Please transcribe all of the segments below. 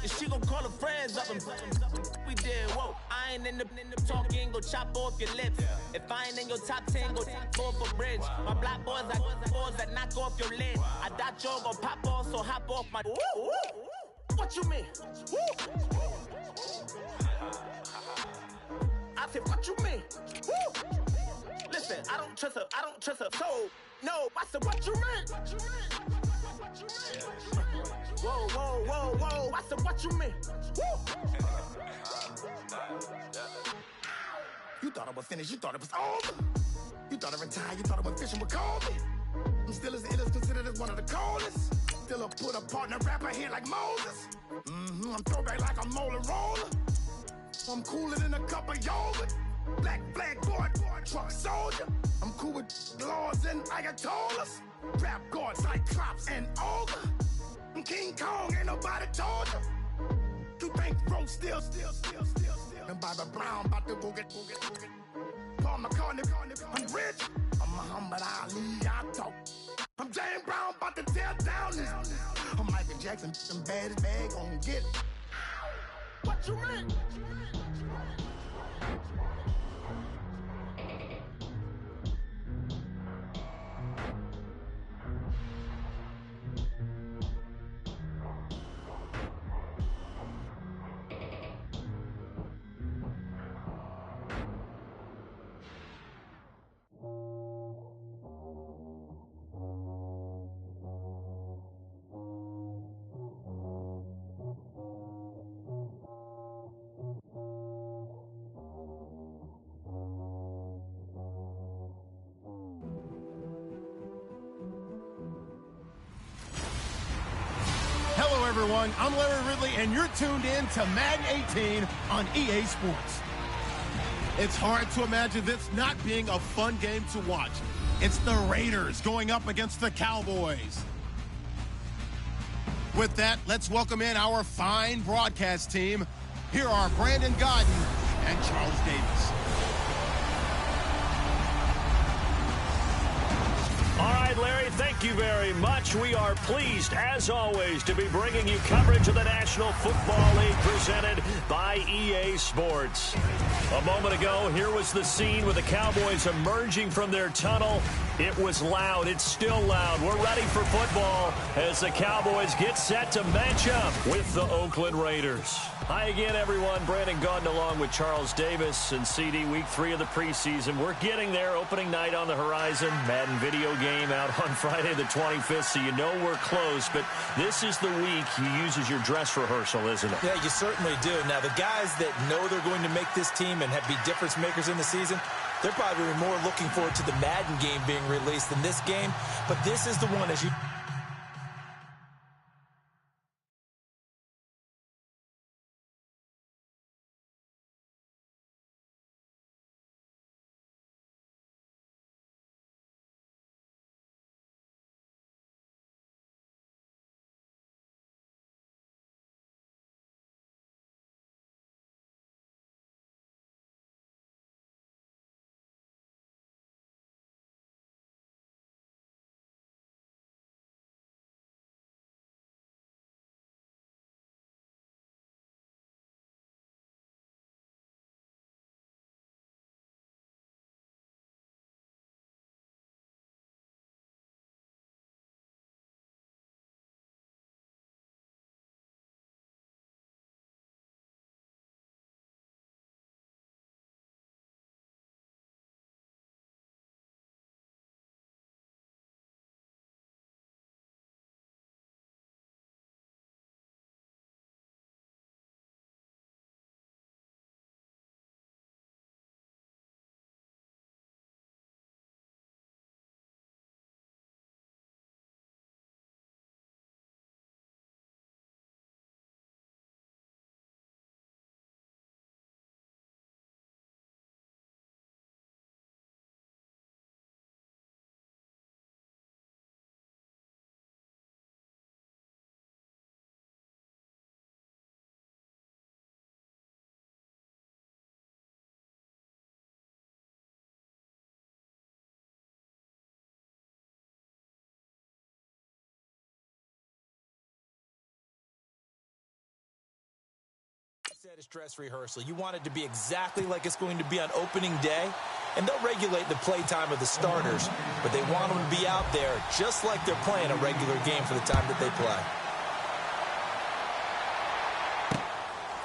And she gon' call her friends up and we did, whoa. I ain't in the talking, go chop off your lips. If I ain't in your top 10, go off a bridge. My black boys like boys that knock off your lid. I thought y'all gon' pop off, so hop off my. What you mean? I said, what you mean? Listen, I don't trust her, so no, I said, what you mean? Whoa, I said, what you mean? You thought I was finished, you thought it was over. You thought I retired, you thought I went fishing with Kobe. I'm still as ill as considered as one of the coldest. Still a put a partner rapper here like Moses. I'm throwback like a molar roller. I'm cooler than a cup of yogurt. Black flag boy, truck soldier. I'm cool with laws and Ayatollahs. Rap god, Cyclops and Ogre. I'm King Kong, ain't nobody told you. You think Rose still. And Bobby Brown about to go get. Paul McCartney, I'm rich. I'm Muhammad Ali, I talk. I'm James Brown, about to tear down this. I'm Michael Jackson, them bad as bad gon' get. What you mean? Hello, everyone. I'm Larry Ridley, and you're tuned in to Madden 18 on EA Sports. It's hard to imagine this not being a fun game to watch. It's the Raiders going up against the Cowboys. With that, let's welcome in our fine broadcast team. Here are Brandon Godden and Charles Davis. All right, Larry, thank you very much. We are pleased, as always, to be bringing you coverage of the National Football League presented by EA Sports. A moment ago, here was the scene with the Cowboys emerging from their tunnel. It was loud. It's still loud. We're ready for football as the Cowboys get set to match up with the Oakland Raiders. Hi again, everyone. Brandon Gaudin along with Charles Davis and CD. Week 3 of the preseason. We're getting there. Opening night on the horizon. Madden video game out on Friday the 25th, so you know we're close. But this is the week you use as your dress rehearsal, isn't it? Yeah, you certainly do. Now, the guys that know they're going to make this team and be difference makers in the season, they're probably more looking forward to the Madden game being released than this game. But this is the one, as you said it's dress rehearsal. You want it to be exactly like it's going to be on opening day, and they'll regulate the play time of the starters, but they want them to be out there just like they're playing a regular game for the time that they play.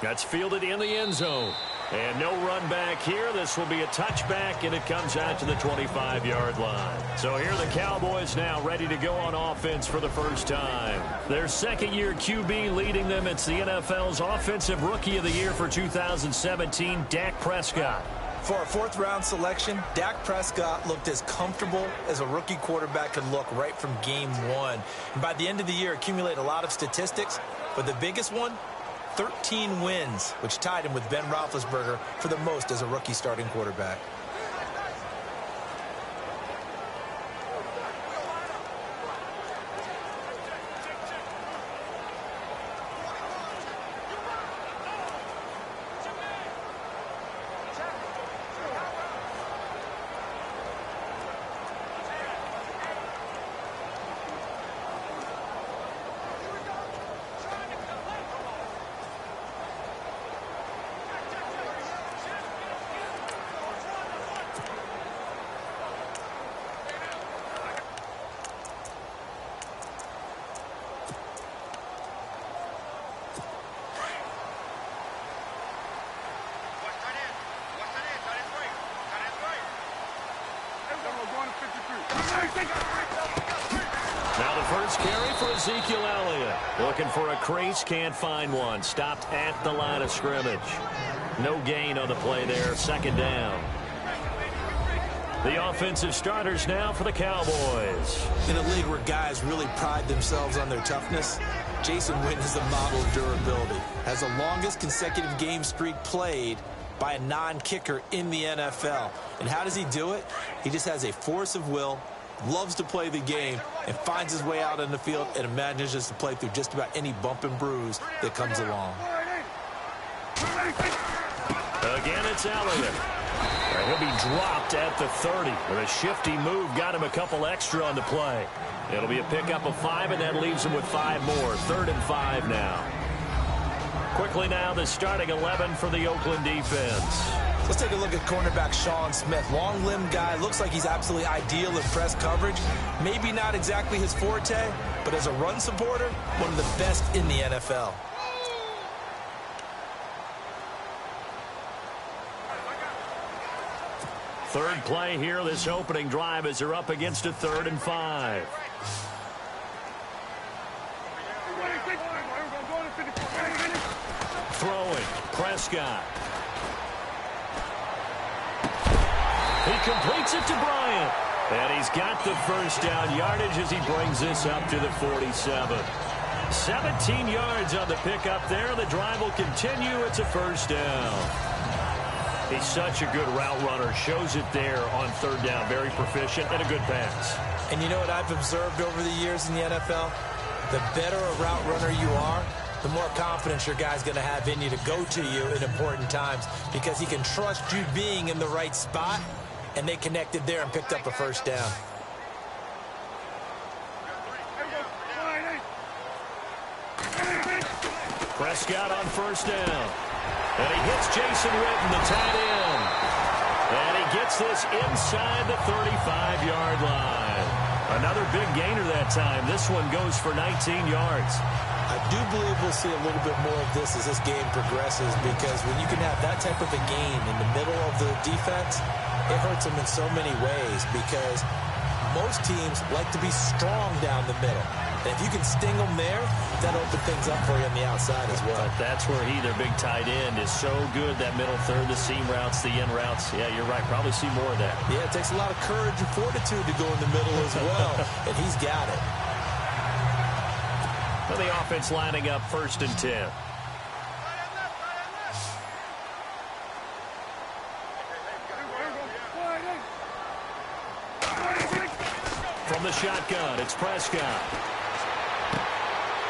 That's fielded in the end zone. And no run back here. This will be a touchback, and it comes out to the 25-yard line. So here are the Cowboys now ready to go on offense for the first time. Their second-year QB leading them. It's the NFL's Offensive Rookie of the Year for 2017, Dak Prescott. For a fourth-round selection, Dak Prescott looked as comfortable as a rookie quarterback could look right from game one. And by the end of the year, accumulate a lot of statistics, but the biggest one, 13 wins, which tied him with Ben Roethlisberger for the most as a rookie starting quarterback. Now the first carry for Ezekiel Elliott. Looking for a crease, can't find one. Stopped at the line of scrimmage. No gain on the play there, second down. The offensive starters now for the Cowboys. In a league where guys really pride themselves on their toughness, Jason Witten is a model of durability. Has the longest consecutive game streak played by a non-kicker in the NFL. And how does he do it? He just has a force of will, loves to play the game, and finds his way out on the field and manages to play through just about any bump and bruise that comes along. Again, it's Elliott. He'll be dropped at the 30. With a shifty move, got him a couple extra on the play. It'll be a pickup of 5, and that leaves him with 5 more. 3rd and 5 now. Quickly now, the starting 11 for the Oakland defense. Let's take a look at cornerback Sean Smith. Long-limbed guy, looks like he's absolutely ideal in press coverage. Maybe not exactly his forte, but as a run supporter, one of the best in the NFL. Third play here, this opening drive, as they're up against a 3rd and 5. Throwing, Prescott. He completes it to Bryant. And he's got the first down yardage as he brings this up to the 47. 17 yards on the pickup there. The drive will continue. It's a first down. He's such a good route runner. Shows it there on 3rd down. Very proficient and a good pass. And you know what I've observed over the years in the NFL? The better a route runner you are, the more confidence your guy's going to have in you to go to you in important times, because he can trust you being in the right spot, and they connected there and picked up a first down. Prescott on first down. And he hits Jason Witten, the tight end. And he gets this inside the 35-yard line. Another big gainer that time. This one goes for 19 yards. I do believe we'll see a little bit more of this as this game progresses, because when you can have that type of a gain in the middle of the defense, it hurts them in so many ways, because most teams like to be strong down the middle. And if you can sting them there, that'll open things up for you on the outside as well. But that's where their big tight end, is so good. That middle third, the seam routes, the in routes. Yeah, you're right. Probably see more of that. Yeah, it takes a lot of courage and fortitude to go in the middle as well. And he's got it. Well, the offense lining up 1st and 10. From the shotgun, it's Prescott.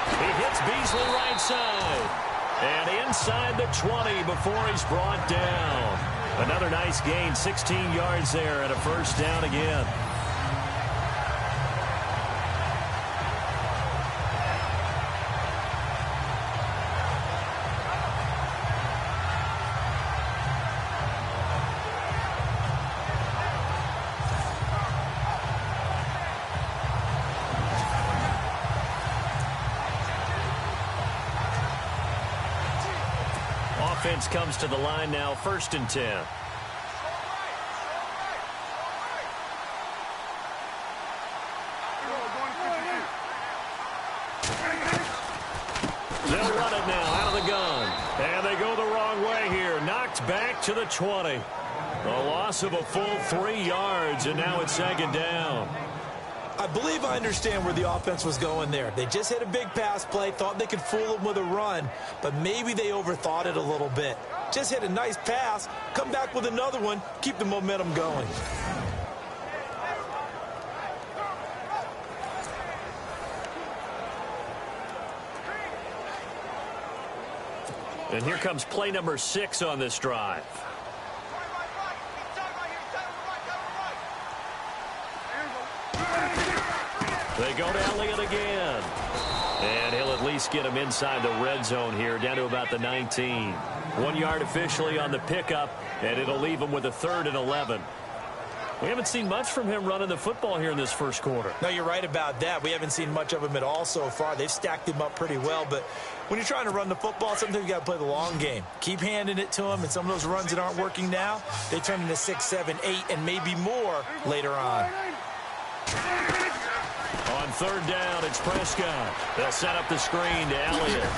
He hits Beasley right side. And inside the 20 before he's brought down. Another nice gain, 16 yards there, and a first down again. offense comes to the line now, 1st and 10. They'll run it now out of the gun. And they go the wrong way here. Knocked back to the 20. A loss of a full 3 yards, and now it's 2nd down. I believe I understand where the offense was going there. They just hit a big pass play, thought they could fool them with a run, but maybe they overthought it a little bit. Just hit a nice pass, come back with another one, keep the momentum going. And here comes play number 6 on this drive. They go to Elliott again. And he'll at least get him inside the red zone here, down to about the 19. 1 yard officially on the pickup, and it'll leave him with a 3rd and 11. We haven't seen much from him running the football here in this first quarter. No, you're right about that. We haven't seen much of him at all so far. They've stacked him up pretty well, but when you're trying to run the football, sometimes you got to play the long game. Keep handing it to him, and some of those runs that aren't working now, they turn into 6, 7, 8, and maybe more later on. On 3rd down, it's Prescott. They'll set up the screen to Elliott.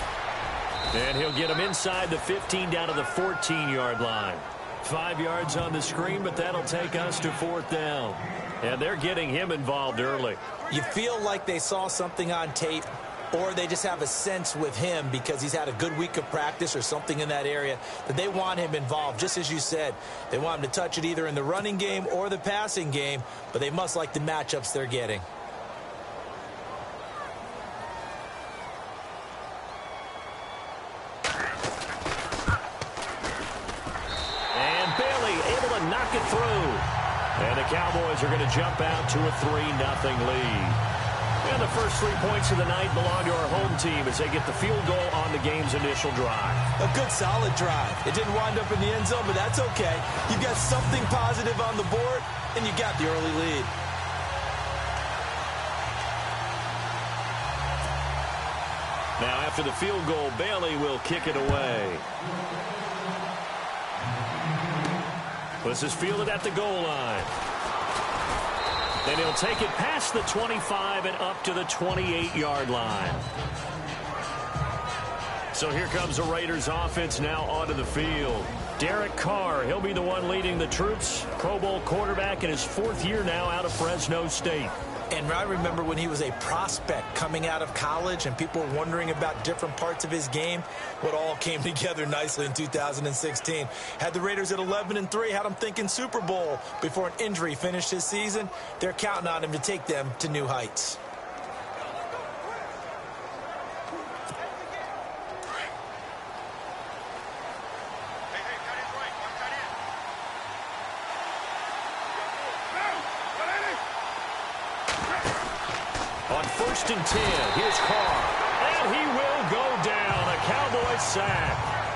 And he'll get him inside the 15 down to the 14-yard line. 5 yards on the screen, but that'll take us to 4th down. And they're getting him involved early. You feel like they saw something on tape, or they just have a sense with him because he's had a good week of practice or something in that area that they want him involved. Just as you said, they want him to touch it either in the running game or the passing game, but they must like the matchups they're getting. Knock it through. And the Cowboys are going to jump out to a 3-0 lead. And the first 3 points of the night belong to our home team as they get the field goal on the game's initial drive. A good, solid drive. It didn't wind up in the end zone, but that's okay. You got something positive on the board, and you got the early lead. Now, after the field goal, Bailey will kick it away. This is fielded at the goal line. And he'll take it past the 25 and up to the 28-yard line. So here comes the Raiders offense now onto the field. Derek Carr, he'll be the one leading the troops. Pro Bowl quarterback in his 4th year now out of Fresno State. And I remember when he was a prospect coming out of college and people were wondering about different parts of his game. What all came together nicely in 2016. Had the Raiders at 11-3, had them thinking Super Bowl before an injury finished his season. They're counting on him to take them to new heights. On 1st and 10, here's Carr. And he will go down. A Cowboy sack.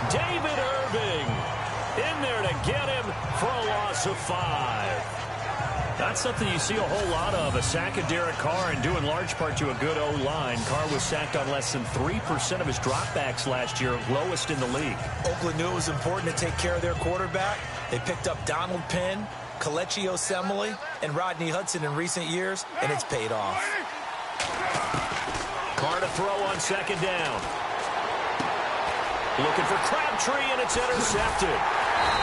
David Irving in there to get him for a loss of 5. That's something you see a whole lot of, a sack of Derek Carr, and due in large part to a good O-line. Carr was sacked on less than 3% of his dropbacks last year, lowest in the league. Oakland knew it was important to take care of their quarterback. They picked up Donald Penn, Kelechi Osemele, and Rodney Hudson in recent years, and it's paid off. Carr to throw on 2nd down. Looking for Crabtree, and it's intercepted.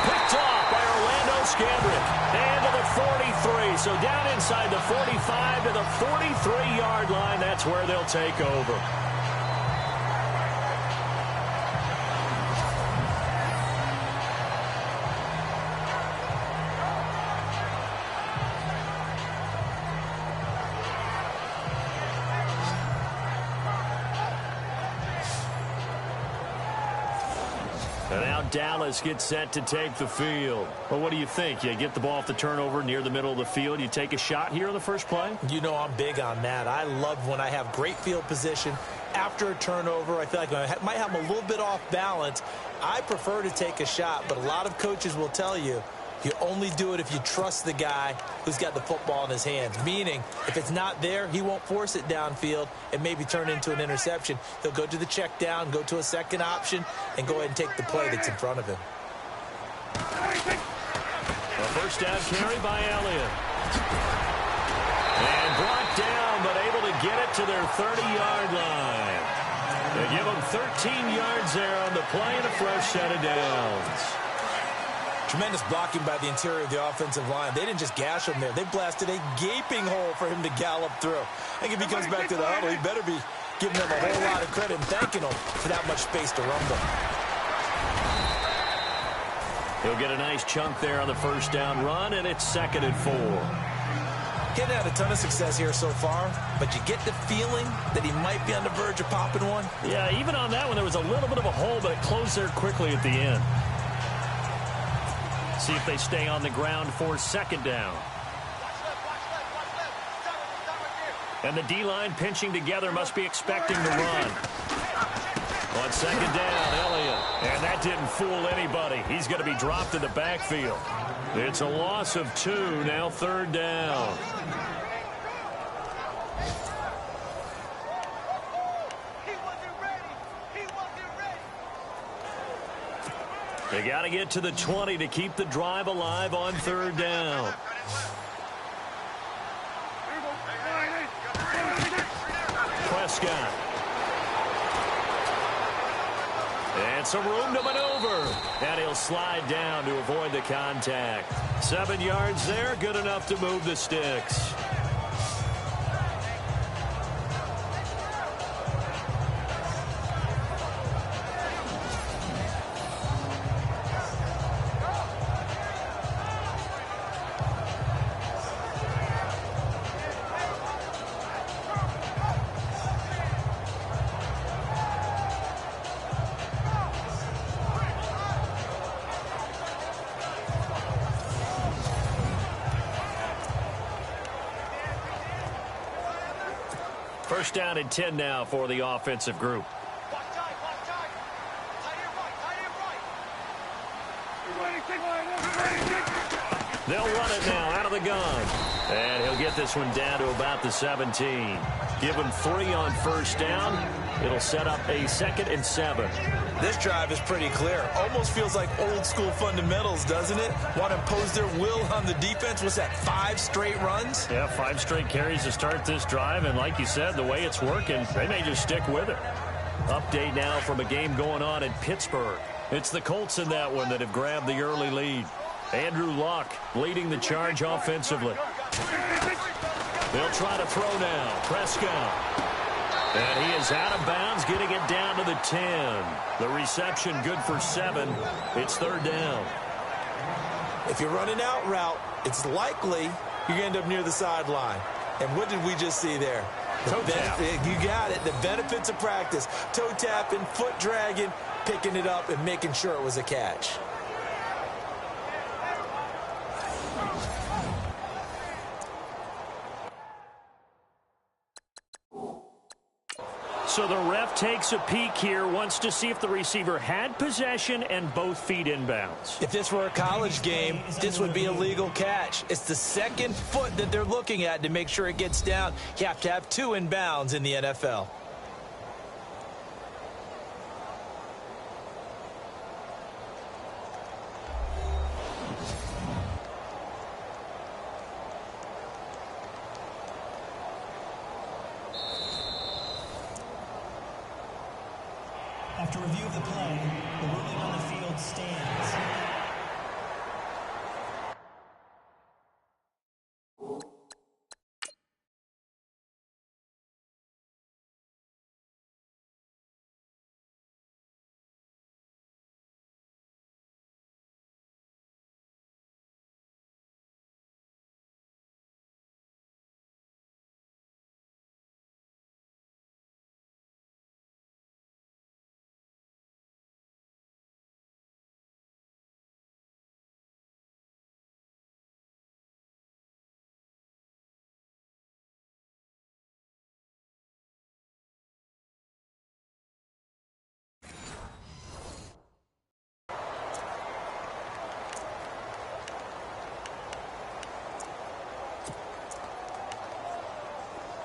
Picked off by Orlando Scandrick. And to the 43. So down inside the 45 to the 43-yard line. That's where they'll take over. And now Dallas gets set to take the field. Well, what do you think? You get the ball off the turnover near the middle of the field. You take a shot here on the first play? You know I'm big on that. I love when I have great field position after a turnover. I feel like I might have them a little bit off balance. I prefer to take a shot, but a lot of coaches will tell you You only do it if you trust the guy who's got the football in his hands. Meaning, if it's not there, he won't force it downfield and maybe turn into an interception. He'll go to the check down, go to a second option, and go ahead and take the play that's in front of him. A first down carry by Elliott. And brought down, but able to get it to their 30-yard line. They give him 13 yards there on the play and a fresh set of downs. Tremendous blocking by the interior of the offensive line. They didn't just gash him there. They blasted a gaping hole for him to gallop through. I think if he comes back to the huddle, he better be giving them a whole lot of credit and thanking them for that much space to rumble. He'll get a nice chunk there on the first down run, and it's 2nd and 4. Getting had a ton of success here so far, but you get the feeling that he might be on the verge of popping one. Yeah, even on that one, there was a little bit of a hole, but it closed there quickly at the end. See if they stay on the ground for 2nd down. And the D-line pinching together must be expecting to run. On 2nd down, Elliott. And that didn't fool anybody. He's going to be dropped in the backfield. It's a loss of 2, now 3rd down. They got to get to the 20 to keep the drive alive on 3rd down. Prescott. And some room to maneuver. And he'll slide down to avoid the contact. 7 yards there, good enough to move the sticks. First down and 10 now for the offensive group. They'll run it now out of the gun. And he'll get this one down to about the 17. Give him 3 on first down. It'll set up a 2nd and 7. This drive is pretty clear. Almost feels like old school fundamentals, doesn't it? Want to impose their will on the defense. What's that, 5 straight runs? Yeah, 5 straight carries to start this drive. And like you said, the way it's working, they may just stick with it. Update now from a game going on in Pittsburgh. It's the Colts in that one that have grabbed the early lead. Andrew Luck leading the charge offensively. They'll try to throw now. Prescott. And he is out of bounds, getting it down to the 10. The reception good for 7. It's 3rd down. If you're running out route, it's likely you're going to end up near the sideline. And what did we just see there? Toe tap. You got it. The benefits of practice. Toe tapping, foot dragging, picking it up, and making sure it was a catch. So the ref takes a peek here, wants to see if the receiver had possession and both feet inbounds. If this were a college game, this would be a legal catch. It's the 2nd foot that they're looking at to make sure it gets down. You have to have 2 inbounds in the NFL. After review of the play, the ruling on the field stands.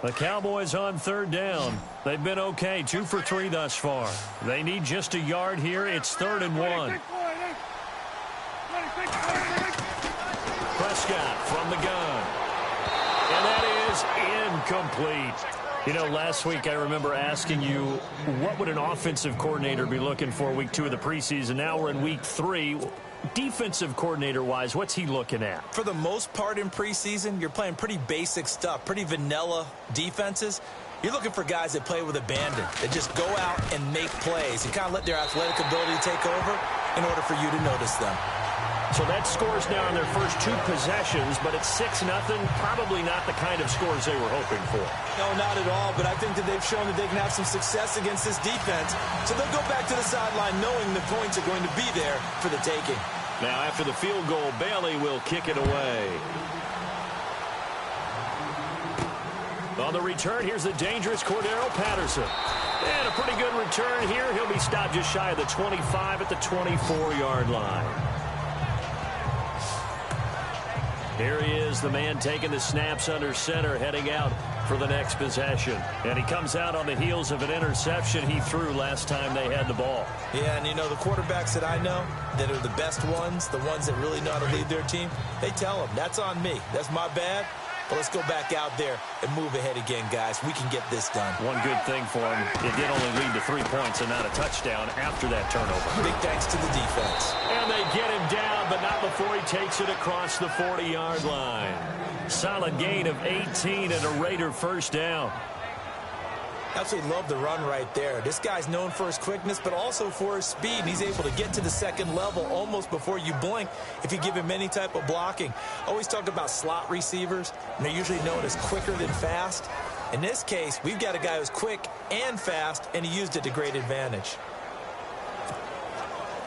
The Cowboys on third down. They've been okay, 2 for 3 thus far. They need just a yard here. It's 3rd and 1. Prescott from the gun. And that is incomplete. You know, last week I remember asking you, what would an offensive coordinator be looking for week 2 of the preseason? Now we're in week 3. Defensive coordinator-wise, what's he looking at? For the most part in preseason, you're playing pretty basic stuff, pretty vanilla defenses. You're looking for guys that play with abandon, that just go out and make plays and kind of let their athletic ability take over in order for you to notice them. So that scores now on their first 2 possessions, but it's 6-0. Probably not the kind of scores they were hoping for. No, not at all, but I think that they've shown that they can have some success against this defense. So they'll go back to the sideline knowing the points are going to be there for the taking. Now after the field goal, Bailey will kick it away. On the return, here's the dangerous Cordero Patterson. And a pretty good return here. He'll be stopped just shy of the 25 at the 24-yard line. Here he is, the man taking the snaps under center, heading out for the next possession. And he comes out on the heels of an interception he threw last time they had the ball. Yeah, and you know, the quarterbacks that I know that are the best ones, the ones that really know how to lead their team, they tell them, that's on me. That's my bad. But let's go back out there and move ahead again, guys. We can get this done. One good thing for him, it did only lead to 3 points and not a touchdown after that turnover. Big thanks to the defense. And they get him down, but not before he takes it across the 40-yard line. Solid gain of 18 and a Raider first down. Absolutely love the run right there. This guy's known for his quickness, but also for his speed. And he's able to get to the second level almost before you blink if you give him any type of blocking. Always talk about slot receivers, and they're usually known as quicker than fast. In this case, we've got a guy who's quick and fast, and he used it to great advantage.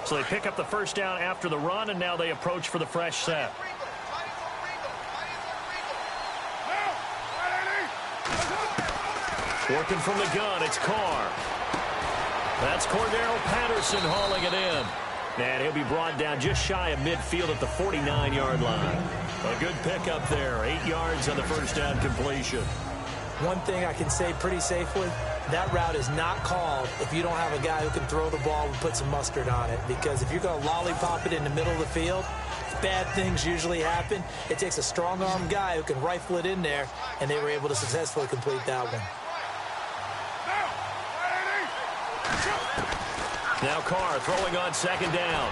So they pick up the first down after the run, and now they approach for the fresh set. Working from the gun, it's Carr. That's Cordero Patterson hauling it in. And he'll be brought down just shy of midfield at the 49-yard line. A good pickup there, 8 yards on the first down completion. One thing I can say pretty safely, that route is not called if you don't have a guy who can throw the ball and put some mustard on it. Because if you're going to lollipop it in the middle of the field, bad things usually happen. It takes a strong-arm guy who can rifle it in there, and they were able to successfully complete that one. Now Carr throwing on second down.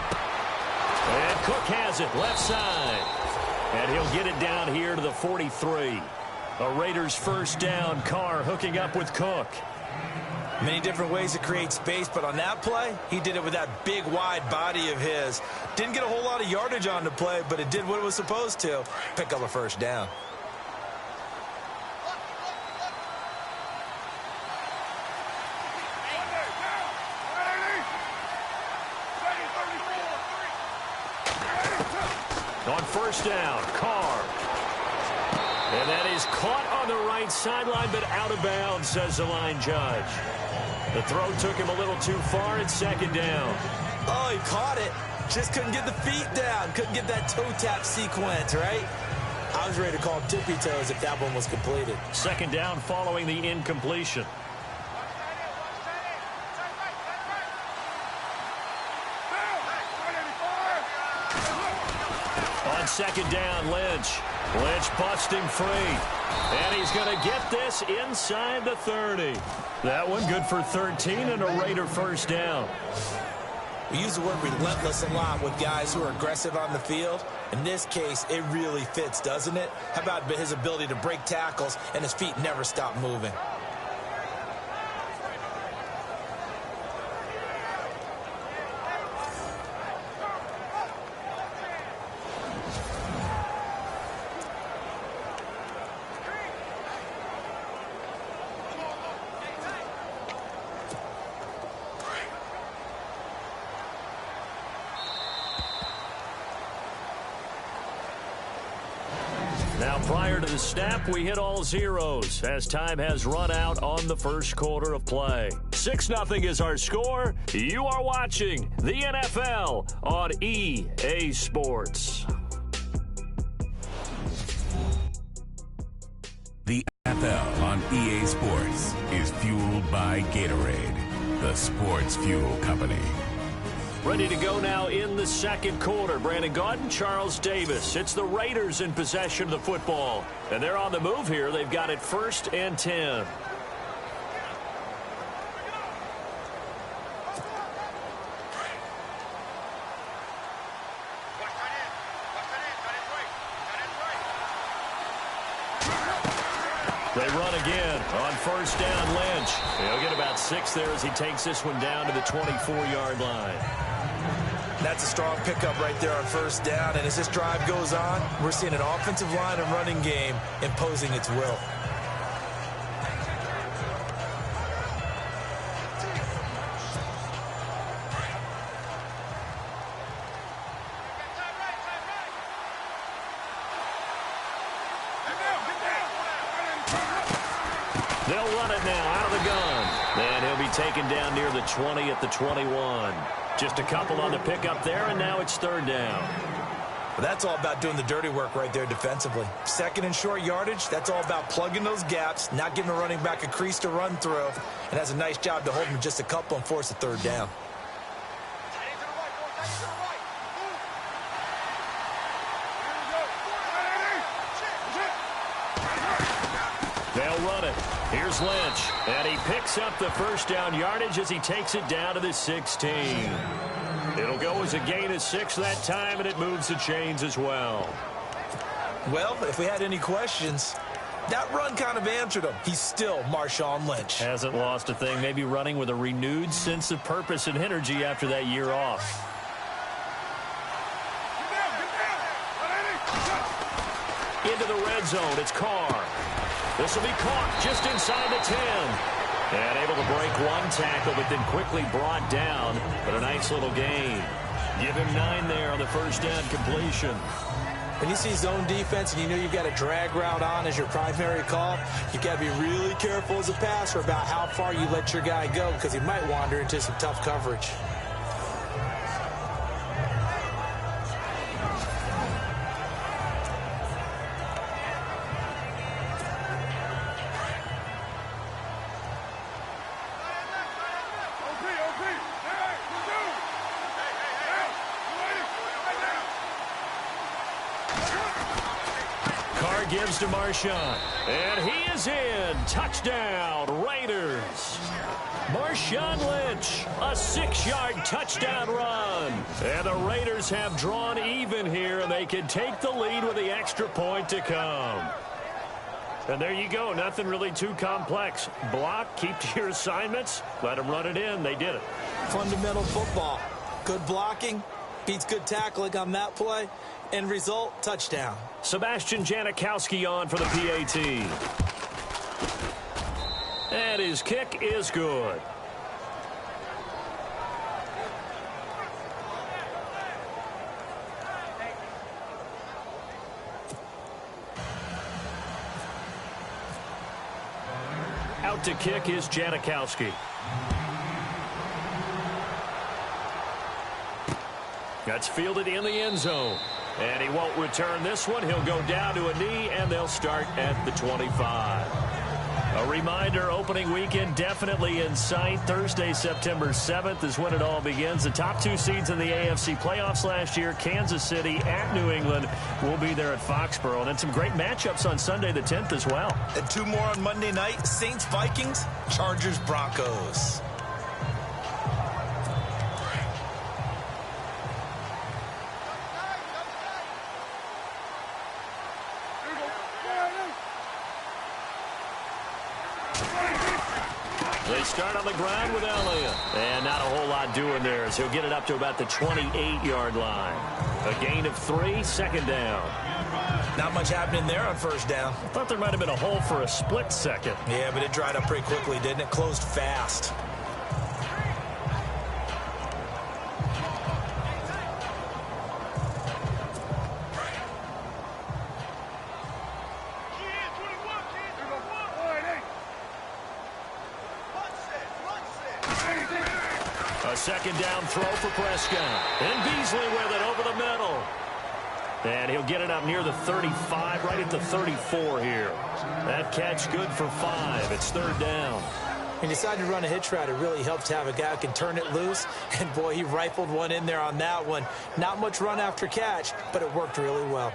And Cook has it left side. And he'll get it down here to the 43. A Raiders first down. Carr hooking up with Cook. Many different ways to create space, but on that play, he did it with that big, wide body of his. Didn't get a whole lot of yardage on the play, but it did what it was supposed to. Pick up a first down. On first down, Carr. And that is caught on the right sideline, but out of bounds, says the line judge. The throw took him a little too far. It's second down. Oh, he caught it. Just couldn't get the feet down. Couldn't get that toe tap sequence, right? I was ready to call him tippy toes if that one was completed. Second down following the incompletion. On second down, Lynch. Lynch busts him free. And he's going to get this inside the 30. That one good for 13 and a Raider first down. We use the word relentless a lot with guys who are aggressive on the field. In this case, it really fits, doesn't it? How about his ability to break tackles and his feet never stop moving? Now, prior to the snap, we hit all zeros as time has run out on the first quarter of play. 6-0 is our score. You are watching the NFL on EA Sports. The NFL on EA EA Sports is fueled by Gatorade, the sports fuel company. Ready to go now in the second quarter. Brandon Gaudin, Charles Davis. It's the Raiders in possession of the football. And they're on the move here. They've got it 1st and 10. They run again on 1st down. Lynch. He'll get about 6 there as he takes this one down to the 24-yard line. That's a strong pickup right there on 1st down. And as this drive goes on, we're seeing an offensive line and running game imposing its will. They'll run it now out of the gun. And he'll be taken down near the 20 at the 21. Just a couple on the pickup there, and now it's 3rd down. But that's all about doing the dirty work right there defensively. 2nd and short yardage, that's all about plugging those gaps, not giving a running back a crease to run through, and has a nice job to hold him just a couple and force a 3rd down. They'll run it. Here's Lynch, and he picks up the 1st down yardage as he takes it down to the 16. It'll go as a gain of 6 that time, and it moves the chains as well. Well, if we had any questions, that run kind of answered him. He's still Marshawn Lynch. Hasn't lost a thing, maybe running with a renewed sense of purpose and energy after that year off. Into the red zone, it's Carr. This will be caught just inside the 10. And able to break one tackle, but then quickly brought down. But a nice little gain. Give him 9 there on the 1st down completion. When you see zone defense and you know you've got a drag route on as your primary call, you've got to be really careful as a passer about how far you let your guy go because he might wander into some tough coverage. Gives to Marshawn, and he is in. Touchdown, Raiders. Marshawn Lynch, a 6-yard touchdown run. And the Raiders have drawn even here, and they can take the lead with the extra point to come. And there you go. Nothing really too complex. Block, keep to your assignments, let them run it in. They did it. Fundamental football. Good blocking beats good tackling on that play. End result, touchdown. Sebastian Janikowski on for the PAT. And his kick is good. Out to kick is Janikowski. That's fielded in the end zone. And he won't return this one. He'll go down to a knee, and they'll start at the 25. A reminder, opening weekend definitely in sight. Thursday, September 7th is when it all begins. The top 2 seeds in the AFC playoffs last year, Kansas City at New England, will be there at Foxborough. And then some great matchups on Sunday the 10th as well. And 2 more on Monday night, Saints-Vikings, Chargers-Broncos. They start on the ground with Elliott. And not a whole lot doing there as he'll get it up to about the 28-yard line. A gain of 3, 2nd down. Not much happening there on 1st down. I thought there might have been a hole for a split second. Yeah, but it dried up pretty quickly, didn't it? Closed fast. A 2nd down throw for Prescott. And Beasley with it over the middle. And he'll get it up near the 35, right at the 34 here. That catch good for 5. It's 3rd down. He decided to run a hitch route. It really helped to have a guy who can turn it loose. And, boy, he rifled one in there on that one. Not much run after catch, but it worked really well.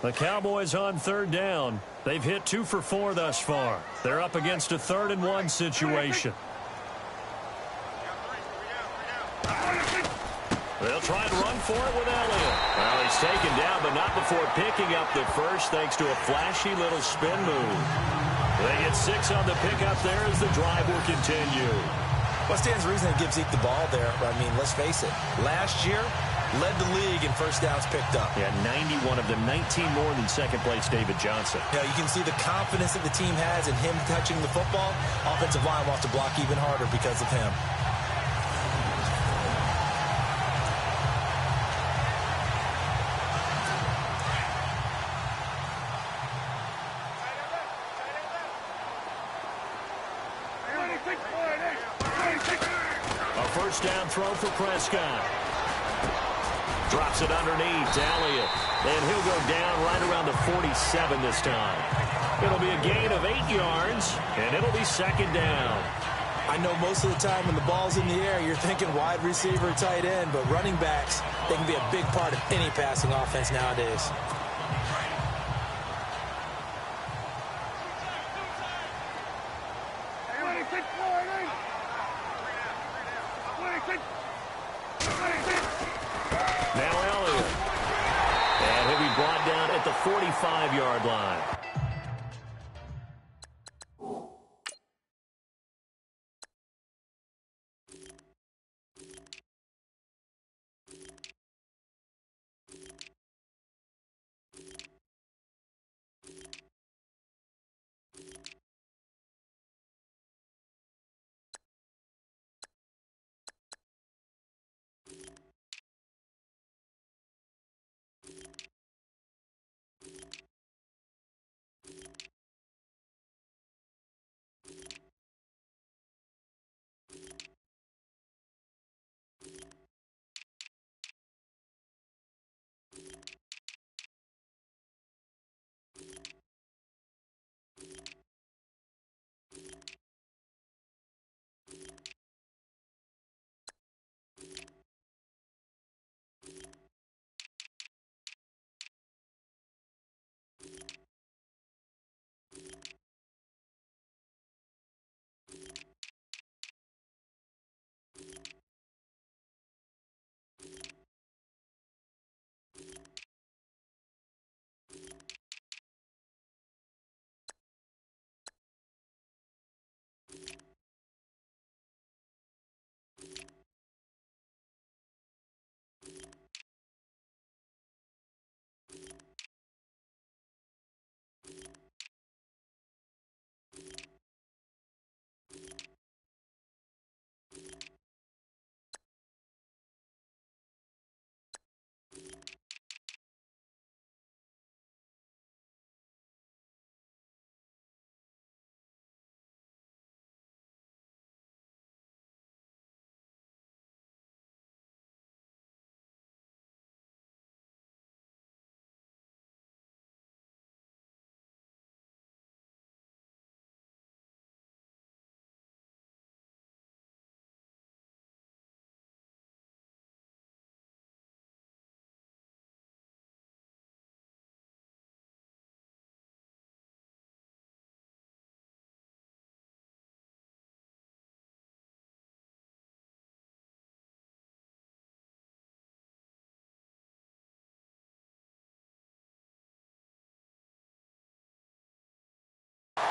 The Cowboys on 3rd down. They've hit 2 for 4 thus far. They're up against a 3rd and 1 situation. They'll try and run for it with Elliott. Well, he's taken down, but not before picking up the first thanks to a flashy little spin move. They get 6 on the pickup there as the drive will continue. What stands to reason to give Zeke the ball there? I mean, let's face it. Last year, led the league in first downs picked up. Yeah, 91 of them, 19 more than second place David Johnson. Yeah, you can see the confidence that the team has in him touching the football. Offensive line will have to block even harder because of him. A first down throw for Prescott. Drops it underneath to Elliott. And he'll go down right around the 47 this time. It'll be a gain of 8 yards, and it'll be 2nd down. I know most of the time when the ball's in the air, you're thinking wide receiver, tight end, but running backs, they can be a big part of any passing offense nowadays. Now Elliott. And he'll be brought down at the 45-yard line.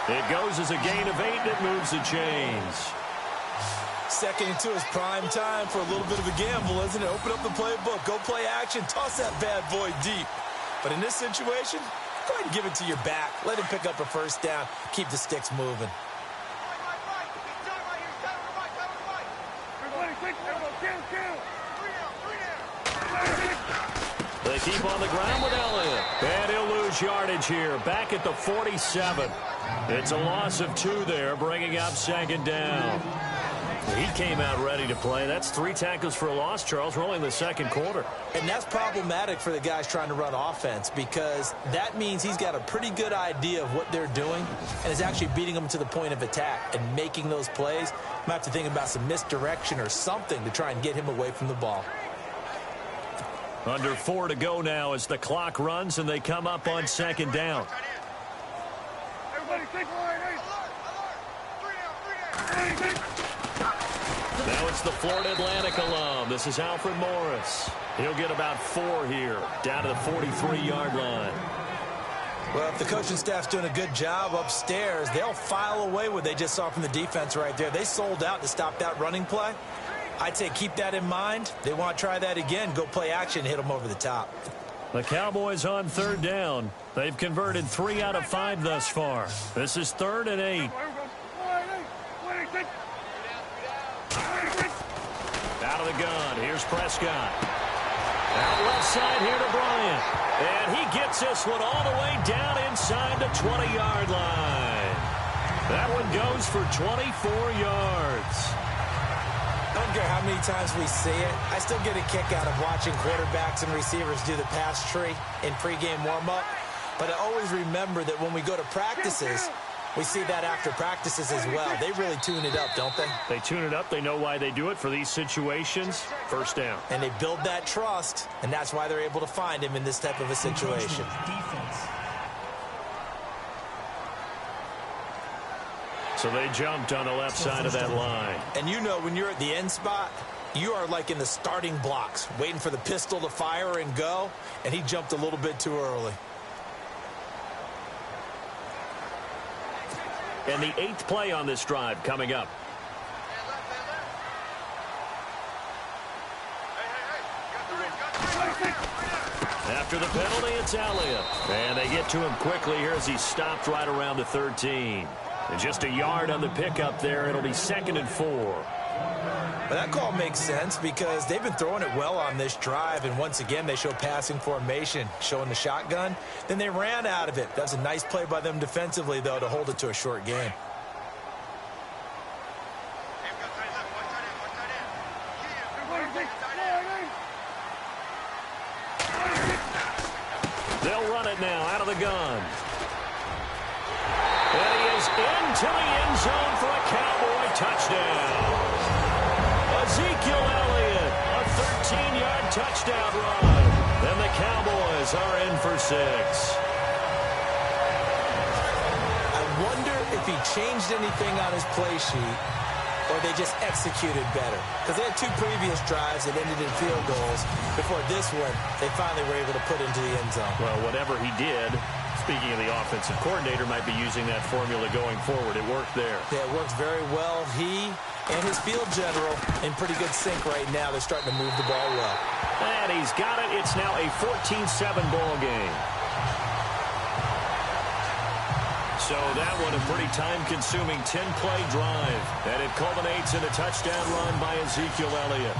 It goes as a gain of 8, and it moves the chains. Second and 2 is prime time for a little bit of a gamble, isn't it? Open up the playbook, go play action, toss that bad boy deep. But in this situation, go ahead and give it to your back. Let him pick up a first down. Keep the sticks moving. They keep on the ground with Elliott. And he'll lose yardage here. Back at the 47. It's a loss of 2 there, bringing up second down. He came out ready to play. That's 3 tackles for a loss, Charles. We're only in the second quarter. And that's problematic for the guys trying to run offense, because that means he's got a pretty good idea of what they're doing and is actually beating them to the point of attack and making those plays. Might have to think about some misdirection or something to try and get him away from the ball. Under 4 to go now as the clock runs and they come up on second down. Now it's the Florida Atlantic alum. This is Alfred Morris. He'll get about 4 here, down to the 43-yard line. Well, if the coaching staff's doing a good job upstairs, they'll file away what they just saw from the defense right there. They sold out to stop that running play. I'd say keep that in mind. They want to try that again. Go play action, hit them over the top. The Cowboys on third down. They've converted 3 out of 5 thus far. This is 3rd and 8. Out of the gun. Here's Prescott. Out left side here to Bryant. And he gets this one all the way down inside the 20-yard line. That one goes for 24 yards. I don't care how many times we see it. I still get a kick out of watching quarterbacks and receivers do the pass tree in pregame warm-up. But I always remember that when we go to practices, we see that after practices as well. They really tune it up, don't they? They tune it up. They know why they do it for these situations. First down. And they build that trust, and that's why they're able to find him in this type of a situation. Defense. So they jumped on the left side of that line. And you know, when you're at the end spot, you are like in the starting blocks, waiting for the pistol to fire and go, and he jumped a little bit too early. And the 8th play on this drive coming up. After the penalty, it's Elliott. And they get to him quickly here as he stopped right around the 13. And just a yard on the pickup there. It'll be 2nd and 4. But that call makes sense because they've been throwing it well on this drive, and once again they show passing formation, showing the shotgun. Then they ran out of it. That's a nice play by them defensively, though, to hold it to a short game. They'll run it now out of the gun. And he is into the end zone for a Cowboy touchdown. Ezekiel Elliott, a 13-yard touchdown run. And the Cowboys are in for 6. I wonder if he changed anything on his play sheet or they just executed better. Because they had 2 previous drives that ended in field goals. Before this one, they finally were able to put into the end zone. Well, whatever he did, speaking of the offensive coordinator, might be using that formula going forward. It worked there. Yeah, it works very well. He and his field general in pretty good sync right now. They're starting to move the ball well. And he's got it. It's now a 14-7 ball game. So that one a pretty time-consuming 10-play drive. And it culminates in a touchdown run by Ezekiel Elliott.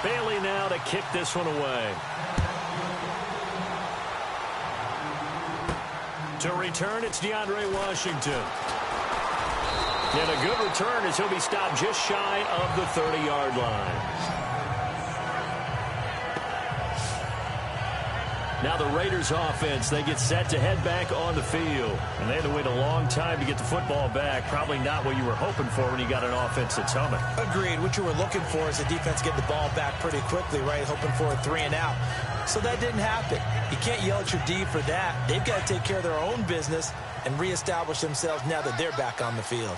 Bailey now to kick this one away. To return, it's DeAndre Washington. And a good return as he'll be stopped just shy of the 30-yard line. Now the Raiders offense, they get set to head back on the field. And they had to wait a long time to get the football back. Probably not what you were hoping for when you got an offense that's humming. Agreed. What you were looking for is the defense get the ball back pretty quickly, right? Hoping for a 3 and out. So that didn't happen. You can't yell at your D for that. They've got to take care of their own business and reestablish themselves now that they're back on the field.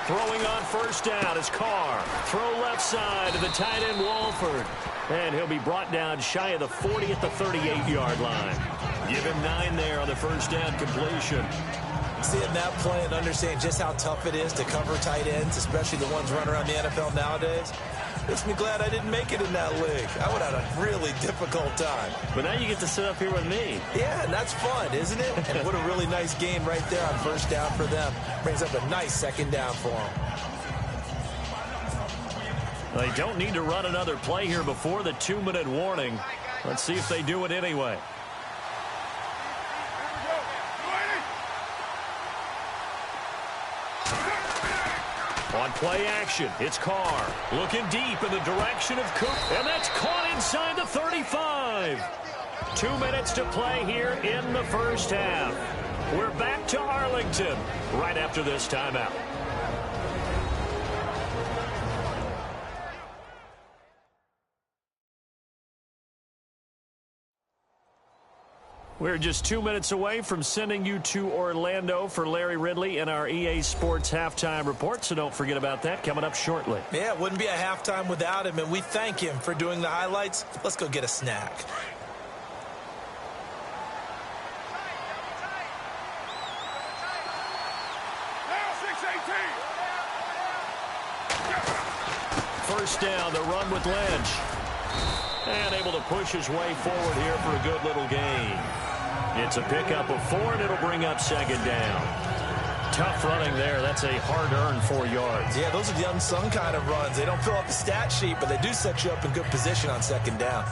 Throwing on first down is Carr. Throw left side to the tight end Walford. And he'll be brought down shy of the 40 at the 38-yard line. Give him 9 there on the first down completion. Seeing that play and understanding just how tough it is to cover tight ends, especially the ones running around the NFL nowadays, makes me glad I didn't make it in that league. I would have had a really difficult time. But now you get to sit up here with me. Yeah, and that's fun, isn't it? And what a really nice gain right there on first down for them. Brings up a nice second down for them. They don't need to run another play here before the 2-minute warning. Let's see if they do it anyway. On play action, it's Carr. Looking deep in the direction of Cook. And that's caught inside the 35. 2 minutes to play here in the first half. We're back to Arlington right after this timeout. We're just 2 minutes away from sending you to Orlando for Larry Ridley and our EA Sports Halftime Report, so don't forget about that coming up shortly. Yeah, it wouldn't be a halftime without him, and we thank him for doing the highlights. Let's go get a snack. First down, the run with Lynch. And able to push his way forward here for a good little gain. It's a pickup of 4, and it'll bring up second down. Tough running there. That's a hard-earned 4 yards. Yeah, those are the unsung kind of runs. They don't fill up the stat sheet, but they do set you up in good position on second down.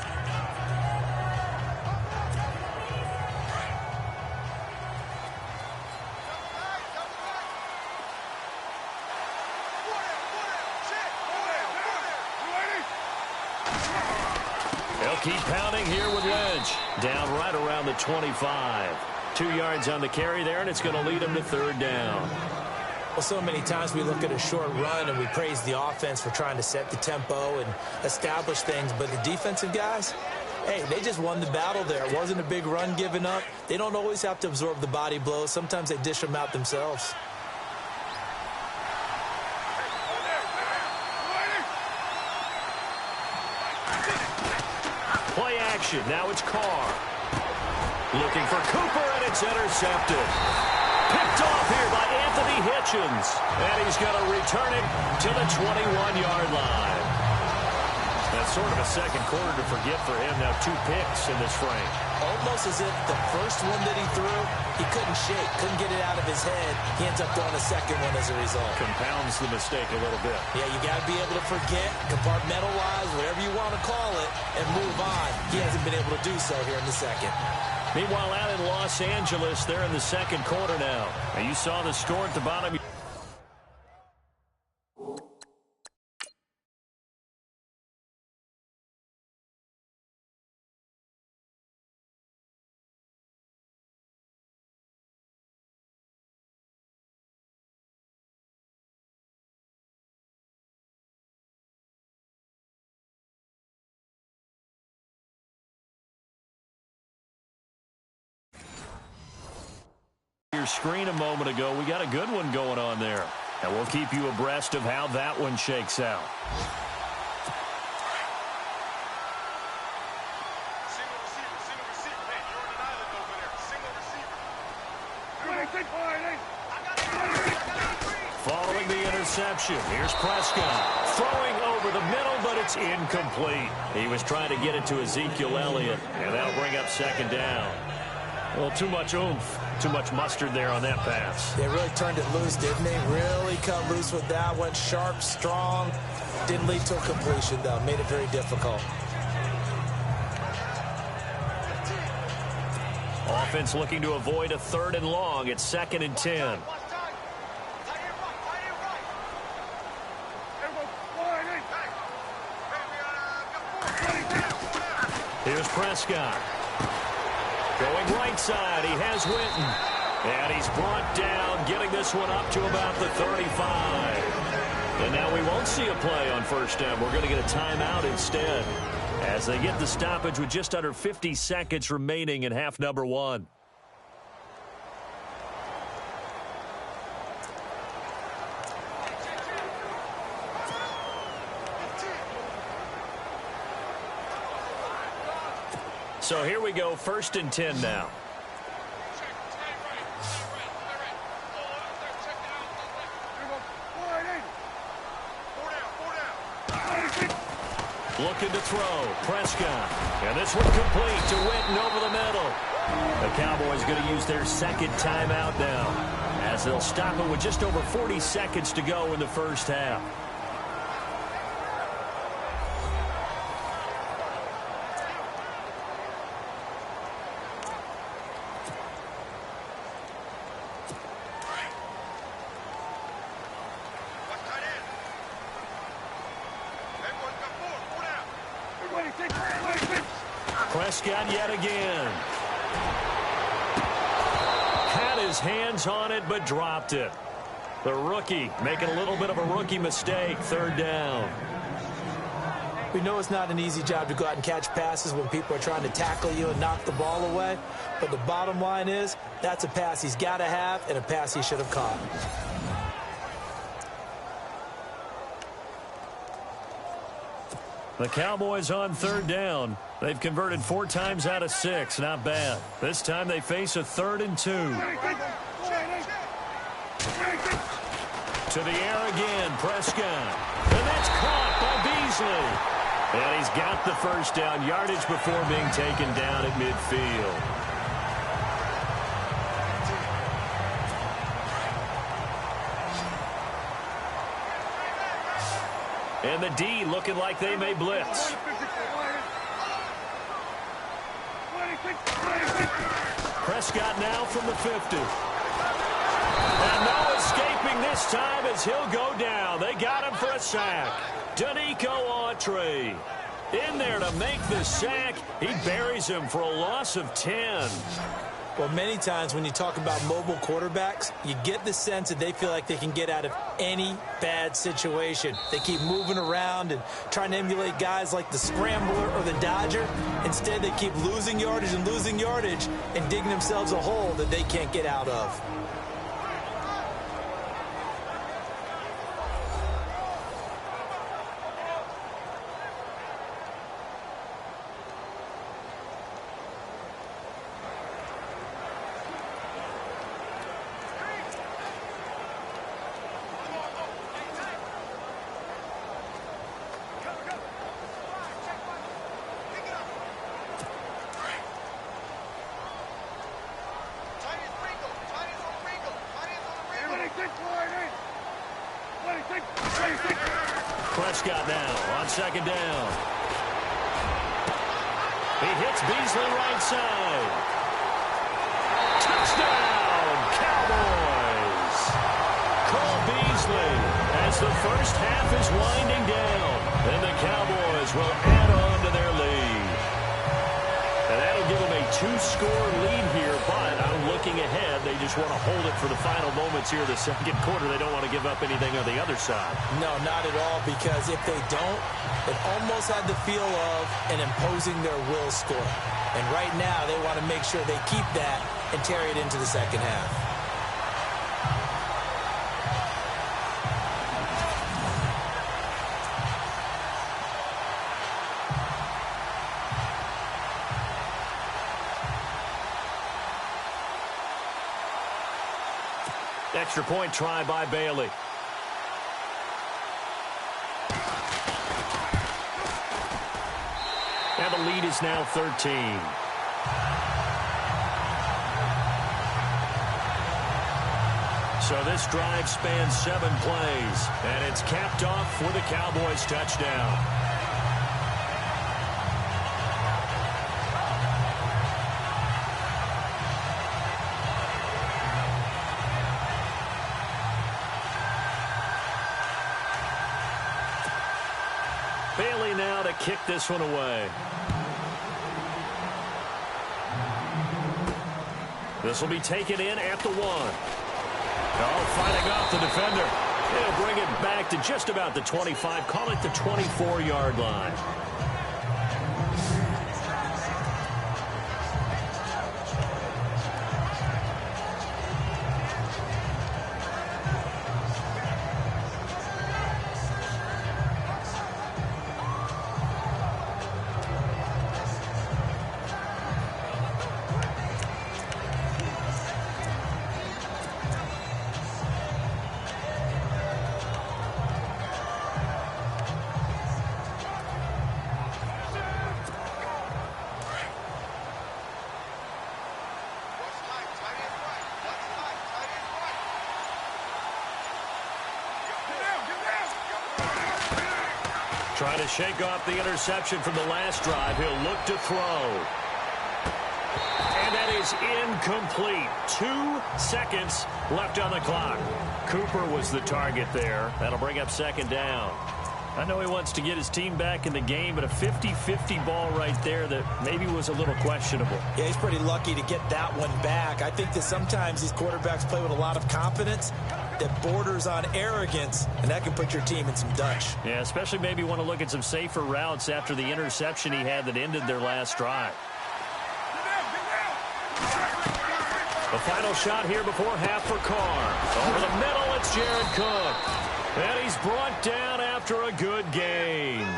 Keep pounding here with Lynch. Down right around the 25. 2 yards on the carry there, and it's going to lead him to third down. Well, so many times we look at a short run and we praise the offense for trying to set the tempo and establish things, but the defensive guys, hey, they just won the battle there. It wasn't a big run given up. They don't always have to absorb the body blows. Sometimes they dish them out themselves. Play action. Now it's Carr. Looking for Cooper, and it's intercepted. Picked off here by Anthony Hitchens. And he's going to return it to the 21-yard line. That's sort of a second quarter to forget for him. Now 2 picks in this frame. Almost as if the first one that he threw, he couldn't shake, couldn't get it out of his head. He ends up throwing a second one as a result. Compounds the mistake a little bit. Yeah, you got to be able to forget, compartmentalize, whatever you want to call it, and move on. He hasn't been able to do so here in the second. Meanwhile, out in Los Angeles, they're in the second quarter now. And you saw the score at the bottom. Your screen a moment ago, we got a good one going on there, and we'll keep you abreast of how that one shakes out. Following the interception, here's Prescott throwing over the middle, but it's incomplete. He was trying to get it to Ezekiel Elliott, and that'll bring up second down. Well, too much oomph, too much mustard there on that pass. They really turned it loose, didn't they? Really cut loose with that one. Sharp, strong. Didn't lead to a completion, though. Made it very difficult. Offense looking to avoid a 3rd and long. It's 2nd and 10. Here's Prescott. Going right side, he has Witten. And he's brought down, getting this one up to about the 35. And now we won't see a play on first down. We're going to get a timeout instead, as they get the stoppage with just under 50 seconds remaining in half number 1. So here we go, 1st and 10 now. Looking to throw. Prescott. And this one complete to Witten over the middle. The Cowboys going to use their 2nd timeout now, as they'll stop it with just over 40 seconds to go in the 1st half. Prescott yet again. Had his hands on it, but dropped it. The rookie making a little bit of a rookie mistake. 3rd down. We know it's not an easy job to go out and catch passes when people are trying to tackle you and knock the ball away. But the bottom line is, that's a pass he's got to have and a pass he should have caught. The Cowboys on 3rd down. They've converted 4 times out of 6. Not bad. This time they face a 3rd and 2. To the air again, Prescott. And that's caught by Beasley. And he's got the 1st down, yardage before being taken down at midfield. And the D looking like they may blitz. Prescott now from the 50. And no escaping this time as he'll go down. They got him for a sack. Danico Autry in there to make the sack. He buries him for a loss of 10. Well, many times when you talk about mobile quarterbacks, you get the sense that they feel like they can get out of any bad situation. They keep moving around and trying to emulate guys like the Scrambler or the Dodger. Instead, they keep losing yardage and digging themselves a hole that they can't get out of. Prescott now on 2nd down. He hits Beasley right side. Touchdown, Cowboys! Cole Beasley as the 1st half is winding down. And the Cowboys will add on to their lead. And that'll give them a 2-score lead here, but I'm looking ahead. They just want to hold it for the final moments here of the 2nd quarter. They don't want to give up anything on the other side. No, not at all, because if they don't, it almost had the feel of an imposing their will score. And right now, they want to make sure they keep that and carry it into the 2nd half. Extra point try by Bailey. And the lead is now 13. So this drive spans 7 plays, and it's capped off for the Cowboys touchdown. Bailey now to kick this one away. This will be taken in at the 1. Oh, fighting off the defender. He'll bring it back to just about the 25. Call it the 24-yard line. Trying to shake off the interception from the last drive. He'll look to throw. And that is incomplete. 2 seconds left on the clock. Cooper was the target there. That'll bring up second down. I know he wants to get his team back in the game, but a 50-50 ball right there that maybe was a little questionable. Yeah, he's pretty lucky to get that one back. I think that sometimes these quarterbacks play with a lot of confidence that borders on arrogance, and that can put your team in some Dutch. Yeah, especially maybe want to look at some safer routes after the interception he had that ended their last drive. The final shot here before half for Carr. Over the middle, it's Jared Cook. And he's brought down after a good game.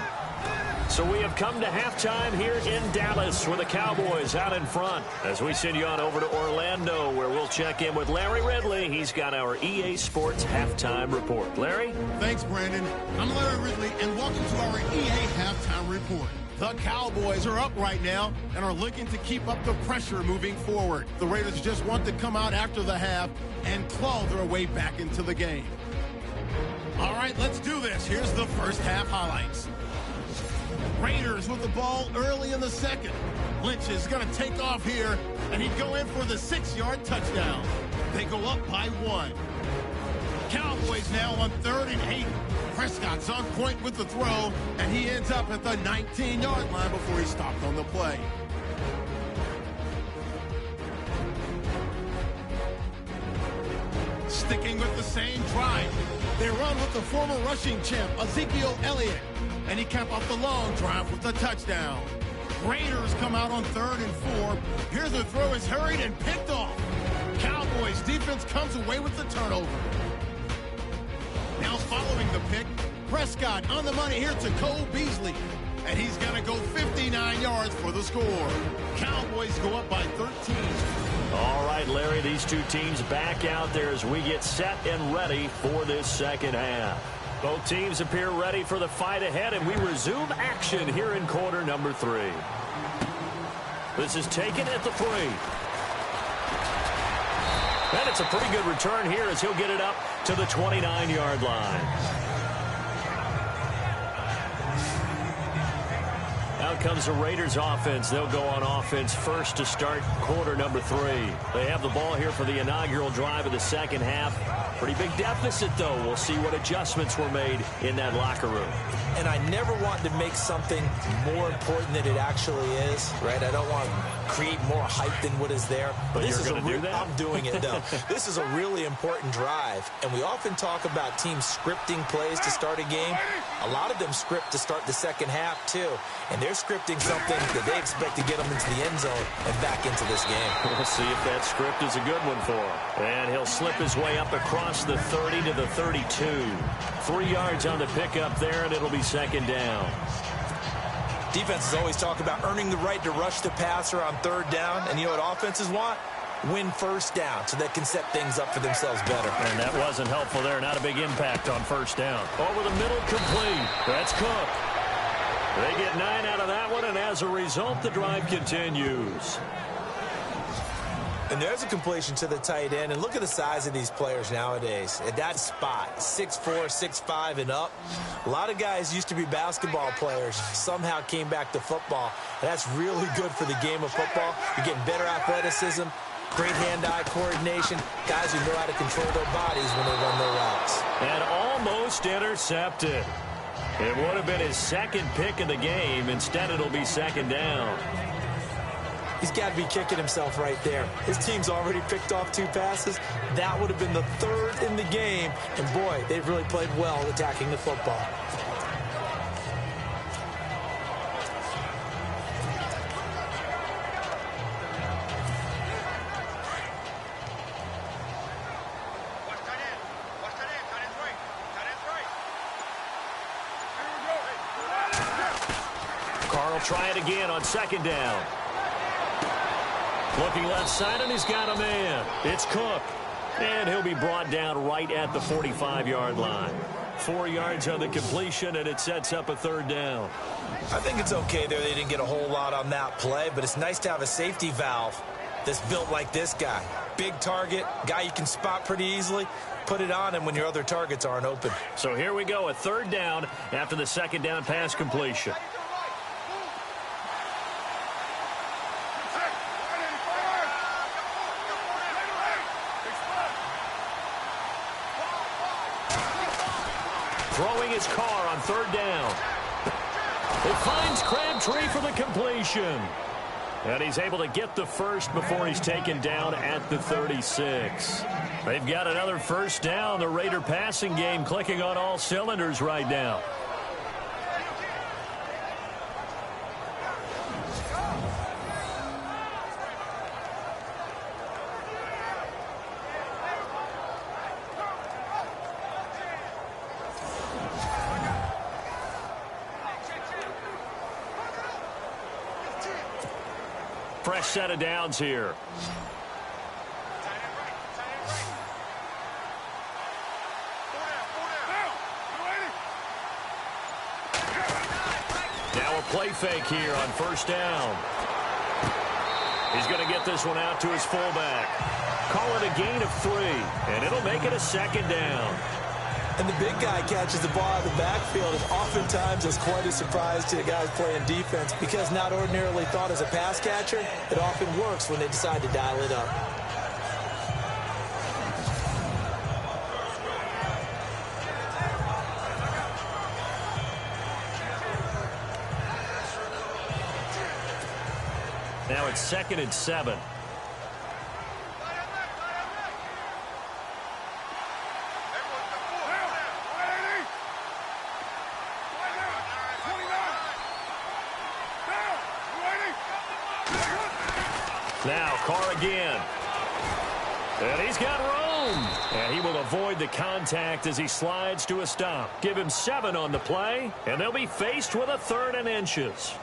So we have come to halftime here in Dallas with the Cowboys out in front. As we send you on over to Orlando, where we'll check in with Larry Ridley. He's got our EA Sports halftime report. Larry? Thanks, Brandon. I'm Larry Ridley, and welcome to our EA halftime report. The Cowboys are up right now and are looking to keep up the pressure moving forward. The Raiders just want to come out after the half and claw their way back into the game. All right, let's do this. Here's the first half highlights. Raiders with the ball early in the second. Lynch is going to take off here, and he'd go in for the 6-yard touchdown. They go up by 1. Cowboys now on 3rd and 8. Prescott's on point with the throw, and he ends up at the 19-yard line before he stopped on the play. Sticking with the same drive, they run with the former rushing champ, Ezekiel Elliott, and he capped off the long drive with the touchdown. Raiders come out on 3rd and 4. Here the throw is hurried and picked off. Cowboys defense comes away with the turnover. Now following the pick, Prescott on the money here to Cole Beasley, and he's going to go 59 yards for the score. Cowboys go up by 13. All right, Larry, these two teams back out there as we get set and ready for this second half. Both teams appear ready for the fight ahead, and we resume action here in quarter number 3. This is taken at the 3. And it's a pretty good return here as he'll get it up to the 29-yard line. Out comes the Raiders offense. They'll go on offense first to start quarter number 3. They have the ball here for the inaugural drive of the second half. Pretty big deficit, though. We'll see what adjustments were made in that locker room. And I never want to make something more important than it actually is, right? I don't want to create more hype than what is there. But this you're is going to do that? I'm doing it, though. This is a really important drive. And we often talk about teams scripting plays to start a game. A lot of them script to start the second half, too. And they're scripting something that they expect to get them into the end zone and back into this game. We'll see if that script is a good one for him. And he'll slip his way up across the 30 to the 32. 3 yards on the pickup there, and it'll be second down. Defenses always talk about earning the right to rush the passer on 3rd down. And you know what offenses want? Win first down so they can set things up for themselves better. And that wasn't helpful there. Not a big impact on first down. Over the middle, complete. That's Cook. They get 9 out of that one, and as a result, the drive continues. And there's a completion to the tight end. And look at the size of these players nowadays. At that spot, 6'4", 6'5", and up. A lot of guys used to be basketball players, somehow came back to football. And that's really good for the game of football. You're getting better athleticism, great hand-eye coordination, guys who know how to control their bodies when they run their routes. And almost intercepted. It would have been his second pick of the game. Instead, it'll be second down. He's got to be kicking himself right there. His team's already picked off 2 passes. That would have been the 3rd in the game. And, boy, they've really played well attacking the football. Carl try it again on second down. Looking left side, and he's got a man. It's Cook. And he'll be brought down right at the 45-yard line. 4 yards on the completion, and it sets up a 3rd down. I think it's okay there. They didn't get a whole lot on that play, but it's nice to have a safety valve that's built like this guy. Big target, guy you can spot pretty easily. Put it on him when your other targets aren't open. So here we go, a third down after the second down pass completion. Throwing his car on third down. It finds Crabtree for the completion. And he's able to get the first before he's taken down at the 36. They've got another first down. The Raider passing game clicking on all cylinders right now. Fresh set of downs here. Now a play fake here on first down. He's going to get this one out to his fullback. Call it a gain of 3, and it'll make it a second down. And the big guy catches the ball out of the backfield, and oftentimes is quite a surprise to the guys playing defense because not ordinarily thought as a pass catcher, it often works when they decide to dial it up. Now it's 2nd and 7. Now Carr again. And he's got room. And he will avoid the contact as he slides to a stop. Give him 7 on the play, and they'll be faced with a 3rd and inches.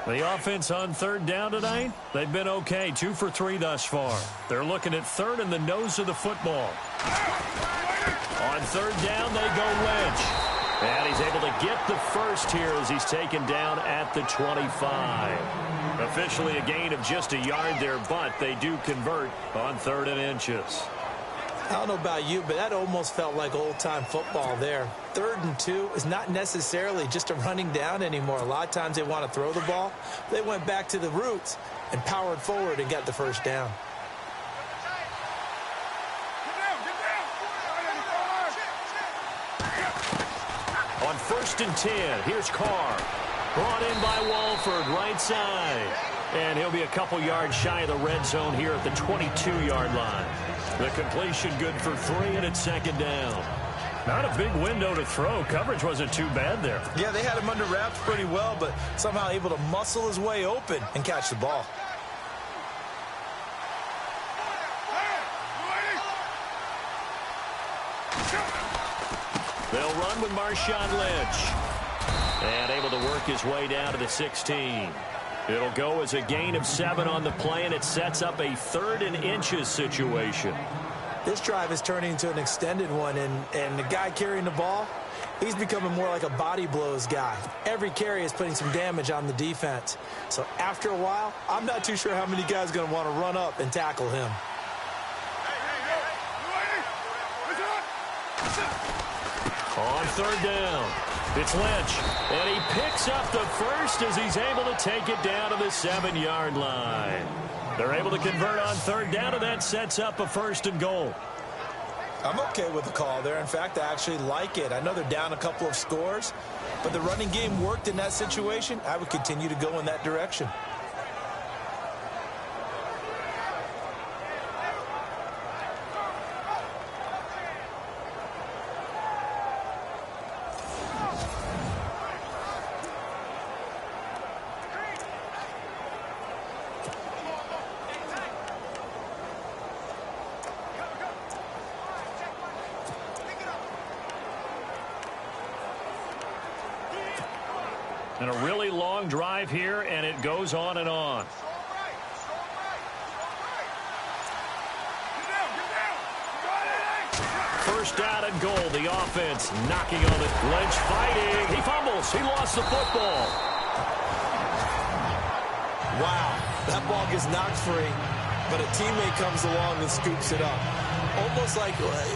The offense on third down tonight, they've been okay. 2 for 3 thus far. They're looking at third in the nose of the football. On third down, they go Lynch. And he's able to get the first here as he's taken down at the 25. Officially a gain of just a yard there, but they do convert on 3rd and inches. I don't know about you, but that almost felt like old-time football there. 3rd and 2 is not necessarily just a running down anymore. A lot of times they want to throw the ball. They went back to the roots and powered forward and got the first down. On 1st and 10, here's Carr. Brought in by Walford, right side. And he'll be a couple yards shy of the red zone here at the 22-yard line. The completion good for 3, and it's 2nd down. Not a big window to throw. Coverage wasn't too bad there. Yeah, they had him under wraps pretty well, but somehow able to muscle his way open and catch the ball. They'll run with Marshawn Lynch. And able to work his way down to the 16. It'll go as a gain of 7 on the play, and it sets up a 3rd and inches situation. This drive is turning into an extended one, and the guy carrying the ball, he's becoming more like a body blows guy. Every carry is putting some damage on the defense. So after a while, I'm not too sure how many guys are going to want to run up and tackle him. On 3rd down, it's Lynch, and he picks up the first as he's able to take it down to the 7-yard line. They're able to convert on 3rd down, and that sets up a 1st and goal. I'm okay with the call there. In fact, I actually like it. I know they're down a couple of scores, but the running game worked in that situation. I would continue to go in that direction. And a really long drive here, and it goes on and on. First down and goal. The offense knocking on it. Lynch fighting. He fumbles. He lost the football. Wow. That ball gets knocked free, but a teammate comes along and scoops it up.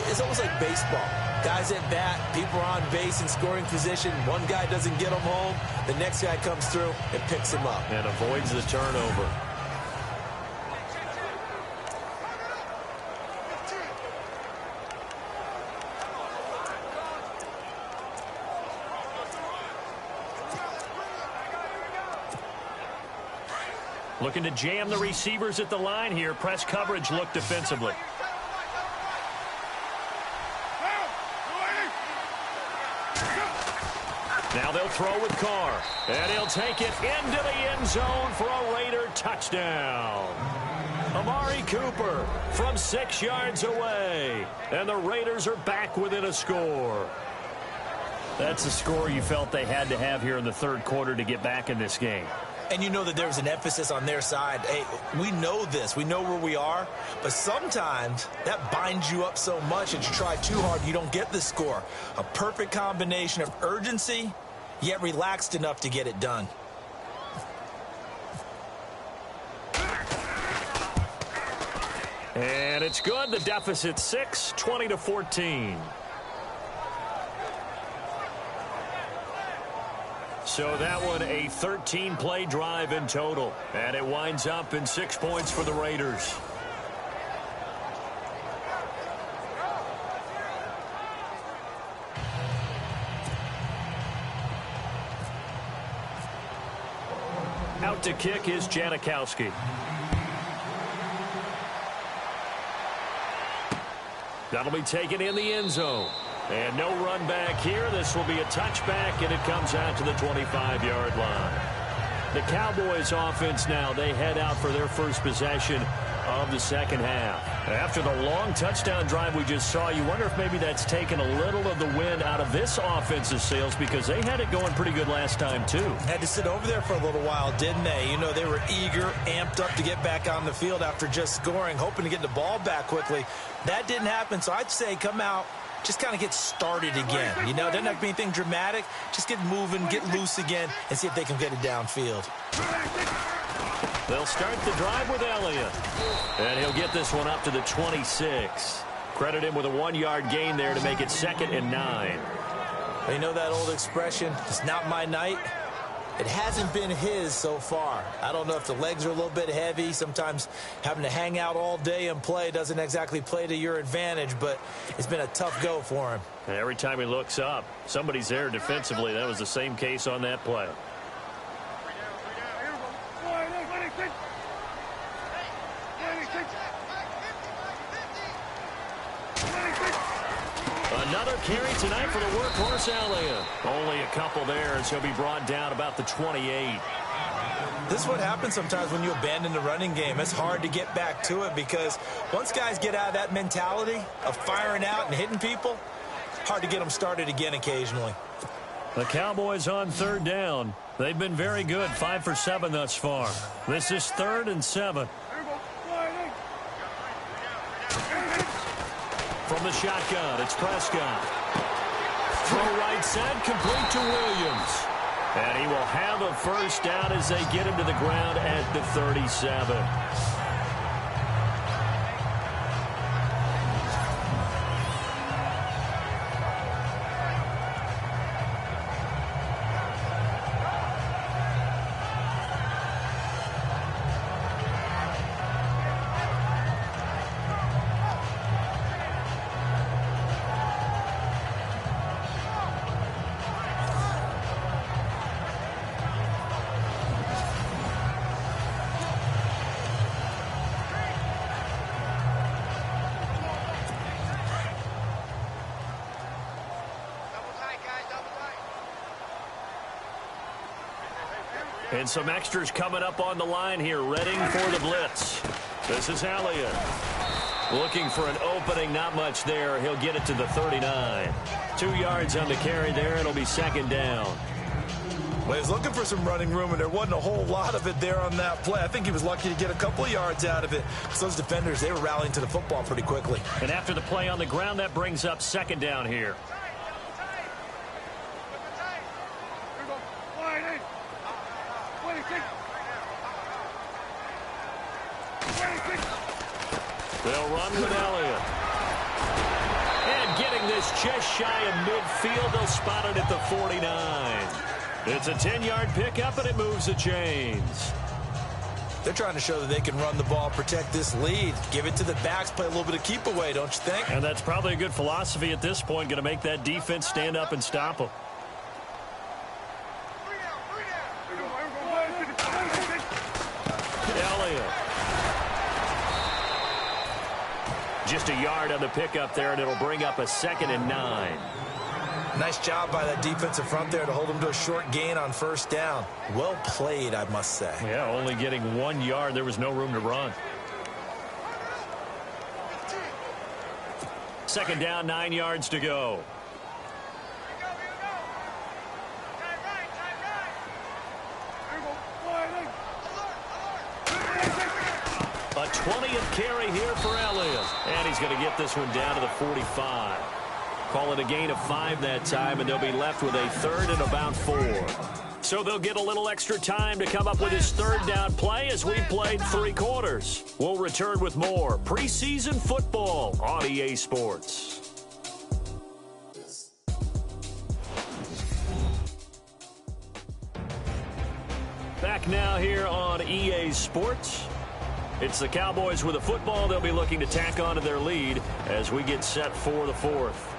It's almost like baseball. Guys at bat, people are on base in scoring position. One guy doesn't get him home. The next guy comes through and picks him up. And avoids the turnover. Looking to jam the receivers at the line here. Press coverage look defensively. Now they'll throw with Carr. And he'll take it into the end zone for a Raider touchdown. Amari Cooper from 6 yards away. And the Raiders are back within a score. That's a score you felt they had to have here in the third quarter to get back in this game. And you know that there was an emphasis on their side. Hey, we know this. We know where we are. But sometimes that binds you up so much that you try too hard, you don't get the score. A perfect combination of urgency, yet relaxed enough to get it done. And it's good. The deficit 6, 20-14. So that one a 13-play drive in total. And it winds up in 6 points for the Raiders. Out to kick is Janikowski. That'll be taken in the end zone. And no run back here. This will be a touchback, and it comes out to the 25-yard line. The Cowboys offense now, they head out for their first possession of the second half. After the long touchdown drive we just saw, you wonder if maybe that's taken a little of the wind out of this offensive sails, because they had it going pretty good last time, too. Had to sit over there for a little while, didn't they? You know, they were eager, amped up to get back on the field after just scoring, hoping to get the ball back quickly. That didn't happen, so I'd say come out, just kind of get started again. You know, doesn't have to be anything dramatic. Just get moving, get loose again, and see if they can get it downfield. They'll start the drive with Elliott. And he'll get this one up to the 26. Credit him with a 1-yard gain there to make it 2nd and 9. You know that old expression, it's not my night? It hasn't been his so far. I don't know if the legs are a little bit heavy. Sometimes having to hang out all day and play doesn't exactly play to your advantage, but it's been a tough go for him. And every time he looks up, somebody's there defensively. That was the same case on that play. Another carry tonight for the workhorse Elliott. Only a couple there, and she'll be brought down about the 28. This is what happens sometimes when you abandon the running game. It's hard to get back to it because once guys get out of that mentality of firing out and hitting people, hard to get them started again occasionally. The Cowboys on 3rd down. They've been very good, 5 for 7 thus far. This is 3rd and 7. From the shotgun, it's Prescott. Throw right side, complete to Williams. And he will have a first down as they get him to the ground at the 37. And some extras coming up on the line here, readying for the blitz. This is Elliott. Looking for an opening, not much there. He'll get it to the 39. 2 yards on the carry there. It'll be 2nd down. Well, he was looking for some running room, and there wasn't a whole lot of it there on that play. I think he was lucky to get a couple of yards out of it. So those defenders, they were rallying to the football pretty quickly. And after the play on the ground, that brings up second down here. They'll run with Elliott. And getting this just shy of midfield, they'll spot it at the 49. It's a 10-yard pickup, and it moves the chains. They're trying to show that they can run the ball, protect this lead, give it to the backs, play a little bit of keep away, don't you think? And that's probably a good philosophy at this point, going to make that defense stand up and stop them. Elliott. Just a yard on the pickup there, and it'll bring up a 2nd and 9. Nice job by that defensive front there to hold them to a short gain on first down. Well played, I must say. Yeah, only getting 1 yard. There was no room to run. 2nd down, 9 yards to go. A 20th carry here for Elliott. And he's going to get this one down to the 45. Call it a gain of 5 that time, and they'll be left with a 3rd and about 4. So they'll get a little extra time to come up with his 3rd down play as we played 3 quarters. We'll return with more preseason football on EA Sports. Back now here on EA Sports. It's the Cowboys with a football. They'll be looking to tack on to their lead as we get set for the 4th.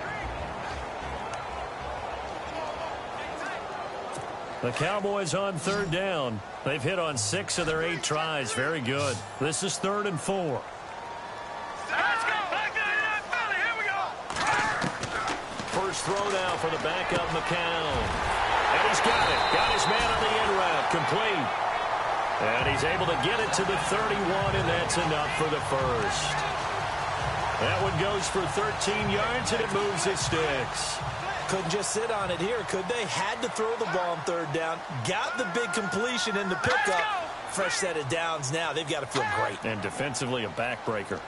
The Cowboys on 3rd down. They've hit on 6 of their 8 tries. Very good. This is 3rd and 4. Let's go. Here we go. First throw now for the backup, McCown. And he's got it. Got his man on the end route. Complete. And he's able to get it to the 31, and that's enough for the first. That one goes for 13 yards, and it moves his sticks. Couldn't just sit on it here, could they? Had to throw the ball on 3rd down. Got the big completion in the pickup. Fresh set of downs now. They've got to feel great. And defensively, a backbreaker.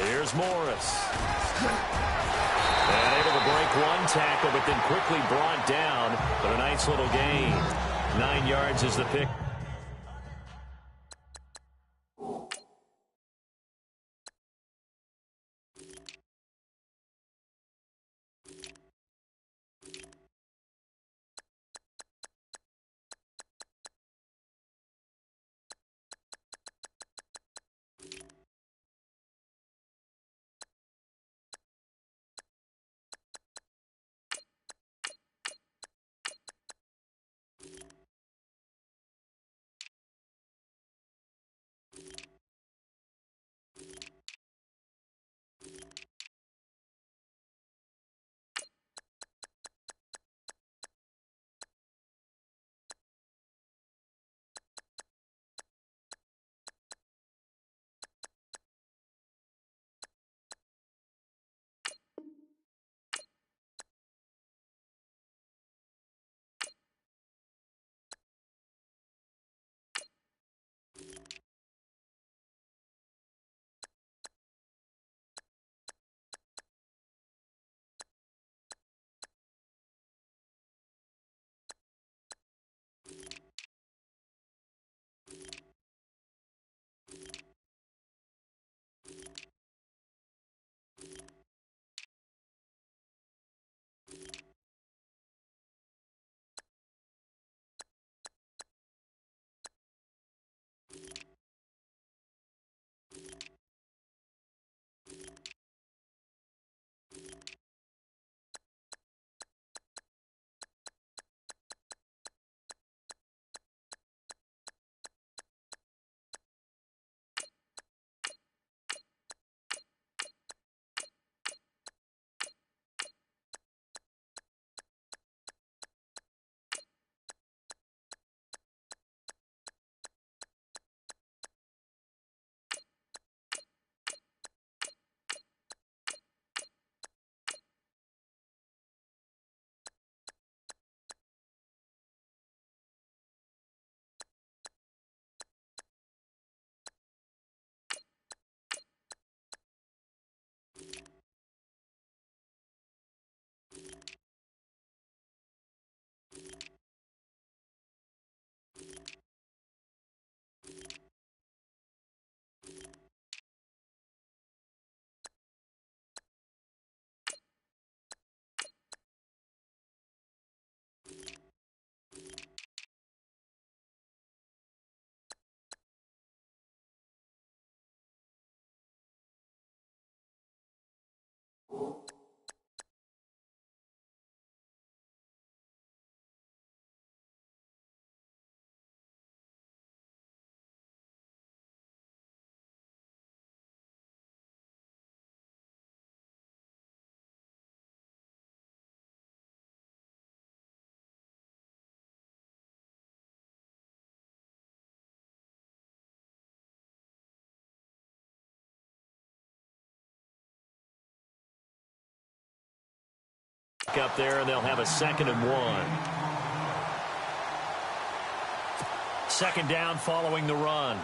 Here's Morris. And able to break 1 tackle, but then quickly brought down. But a nice little gain. 9 yards is the pick. Up there, and they'll have a 2nd and 1. Second down following the run.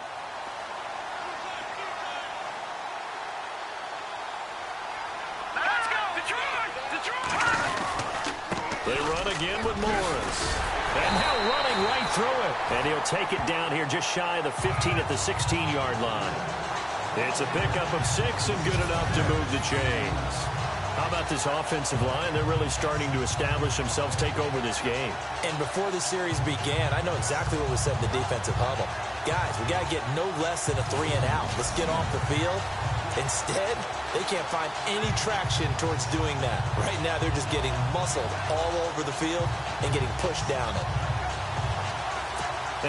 Let's go, Detroit! Detroit! They run again with Morris. And now running right through it. And he'll take it down here just shy of the 15 at the 16-yard line. It's a pickup of 6 and good enough to move the chains. How about this offensive line? They're really starting to establish themselves, take over this game. And before the series began, I know exactly what was said in the defensive huddle. Guys, we got to get no less than a 3 and out. Let's get off the field. Instead, they can't find any traction towards doing that. Right now, they're just getting muscled all over the field and getting pushed down it.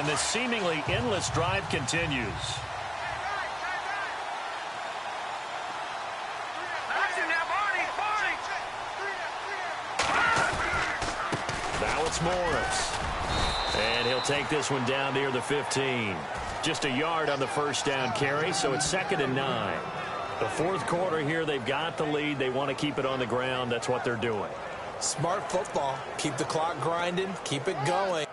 And the seemingly endless drive continues. Now it's Morris. And he'll take this one down near the 15. Just a yard on the first down carry, so it's 2nd and 9. The fourth quarter here, they've got the lead. They want to keep it on the ground. That's what they're doing. Smart football. Keep the clock grinding. Keep it going.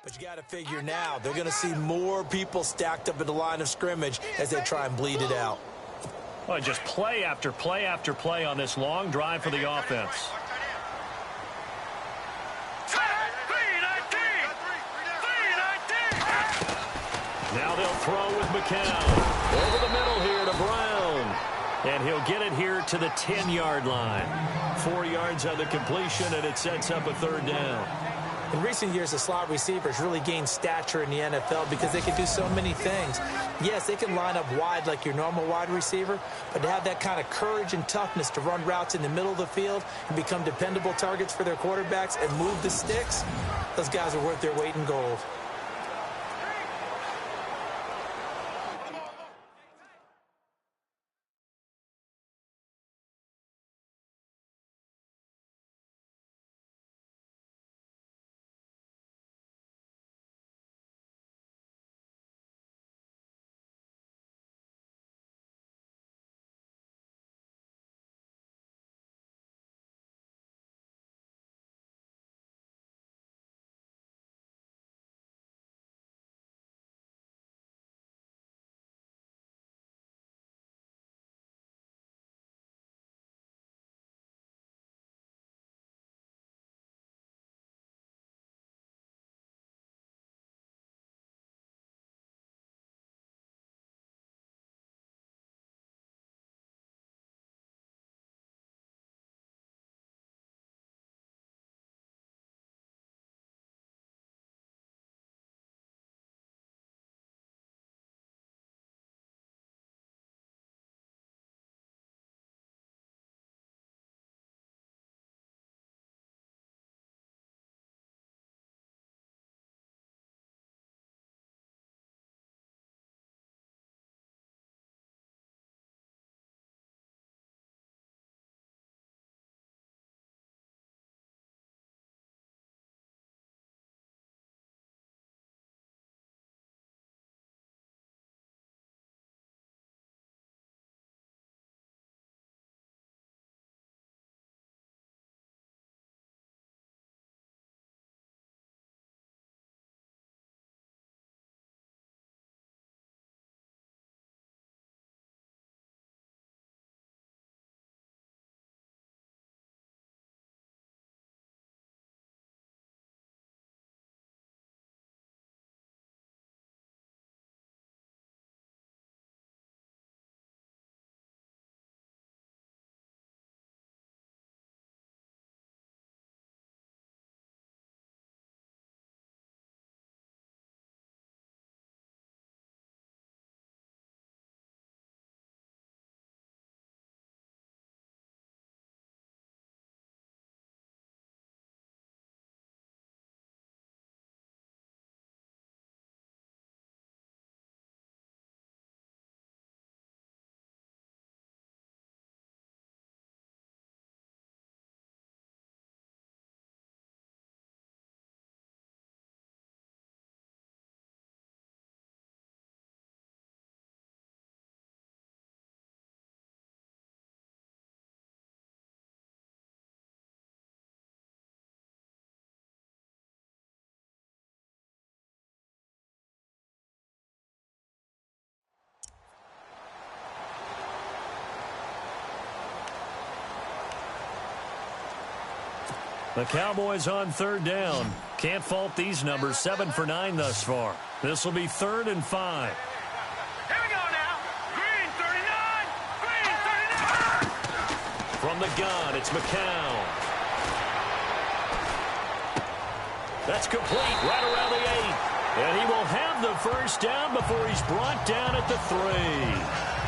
But you got to figure now, they're going to see more people stacked up at the line of scrimmage as they try and bleed it out. Well, just play after play after play on this long drive for the offense. Now they'll throw with McCown. Over the middle here to Brown. And he'll get it here to the 10-yard line. 4 yards on the completion, and it sets up a 3rd down. In recent years, the slot receivers really gained stature in the NFL because they can do so many things. Yes, they can line up wide like your normal wide receiver, but to have that kind of courage and toughness to run routes in the middle of the field and become dependable targets for their quarterbacks and move the sticks, those guys are worth their weight in gold. The Cowboys on third down. Can't fault these numbers. 7 for 9 thus far. This will be 3rd and 5. Here we go now. Green 39. Green 39. From the gun, it's McCown. That's complete right around the 8. And he will have the first down before he's brought down at the 3.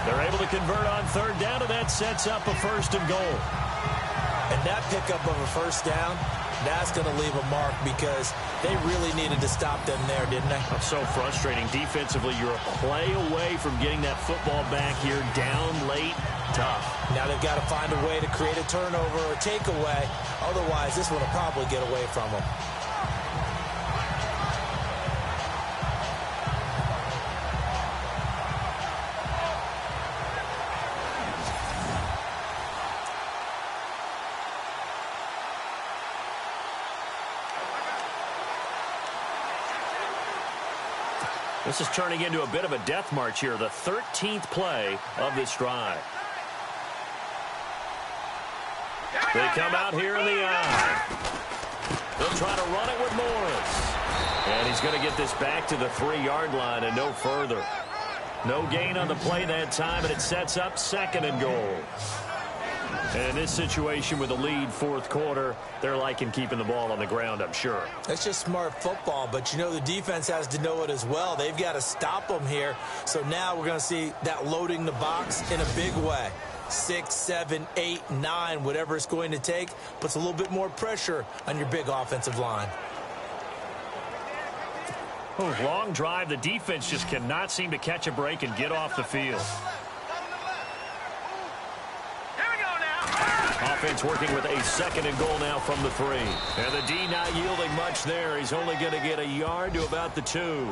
They're able to convert on third down, and that sets up a 1st and goal. And that pickup of a first down, that's going to leave a mark because they really needed to stop them there, didn't they? That's so frustrating. Defensively, you're a play away from getting that football back here down late. Tough. Now they've got to find a way to create a turnover or takeaway. Otherwise, this one will probably get away from them. This is turning into a bit of a death march here, the 13th play of this drive. They come out here in the eye. They'll try to run it with Morris. And he's going to get this back to the 3-yard line and no further. No gain on the play that time, and it sets up 2nd and goal. And in this situation with a lead 4th quarter, they're liking keeping the ball on the ground, I'm sure. That's just smart football, but you know the defense has to know it as well. They've got to stop them here. So now we're going to see that loading the box in a big way. 6, 7, 8, 9, whatever it's going to take, puts a little bit more pressure on your big offensive line. Oh, long drive. The defense just cannot seem to catch a break and get off the field. Offense working with a 2nd and goal now from the 3. And the D not yielding much there. He's only going to get a yard to about the 2.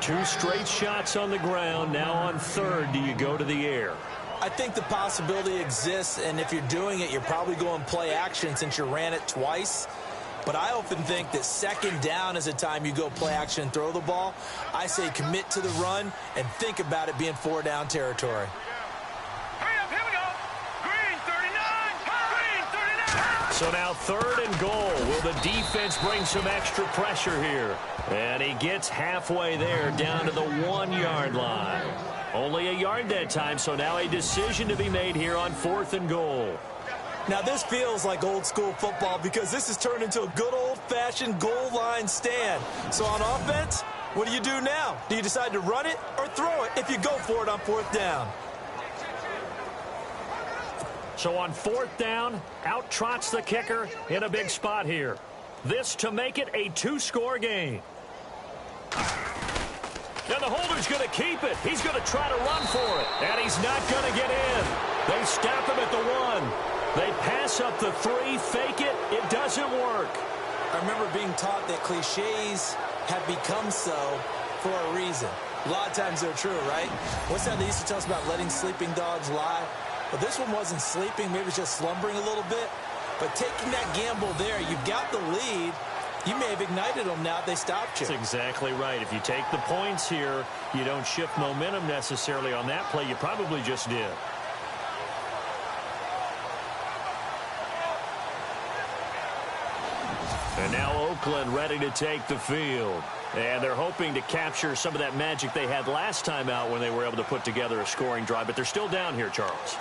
2 straight shots on the ground. Now on 3rd, do you go to the air? I think the possibility exists, and if you're doing it, you're probably going play action since you ran it twice. But I often think that 2nd down is a time you go play action and throw the ball. I say commit to the run and think about it being 4-down territory. So now 3rd and goal. Will the defense bring some extra pressure here? And he gets halfway there down to the 1-yard line. Only a yard that time, so now a decision to be made here on 4th and goal. Now this feels like old school football because this has turned into a good old-fashioned goal line stand. So on offense, what do you do now? Do you decide to run it or throw it if you go for it on 4th down? So on 4th down, out trots the kicker in a big spot here. This to make it a 2-score game. And the holder's going to keep it. He's going to try to run for it. And he's not going to get in. They stop him at the 1. They pass up the 3, fake it. It doesn't work. I remember being taught that cliches have become so for a reason. A lot of times they're true, right? What's that they used to tell us about letting sleeping dogs lie? But this one wasn't sleeping. Maybe it was just slumbering a little bit. But taking that gamble there, you've got the lead. You may have ignited them now if they stopped you. That's exactly right. If you take the points here, you don't shift momentum necessarily on that play. You probably just did. And now Oakland ready to take the field. And they're hoping to capture some of that magic they had last time out when they were able to put together a scoring drive. But they're still down here, Charles.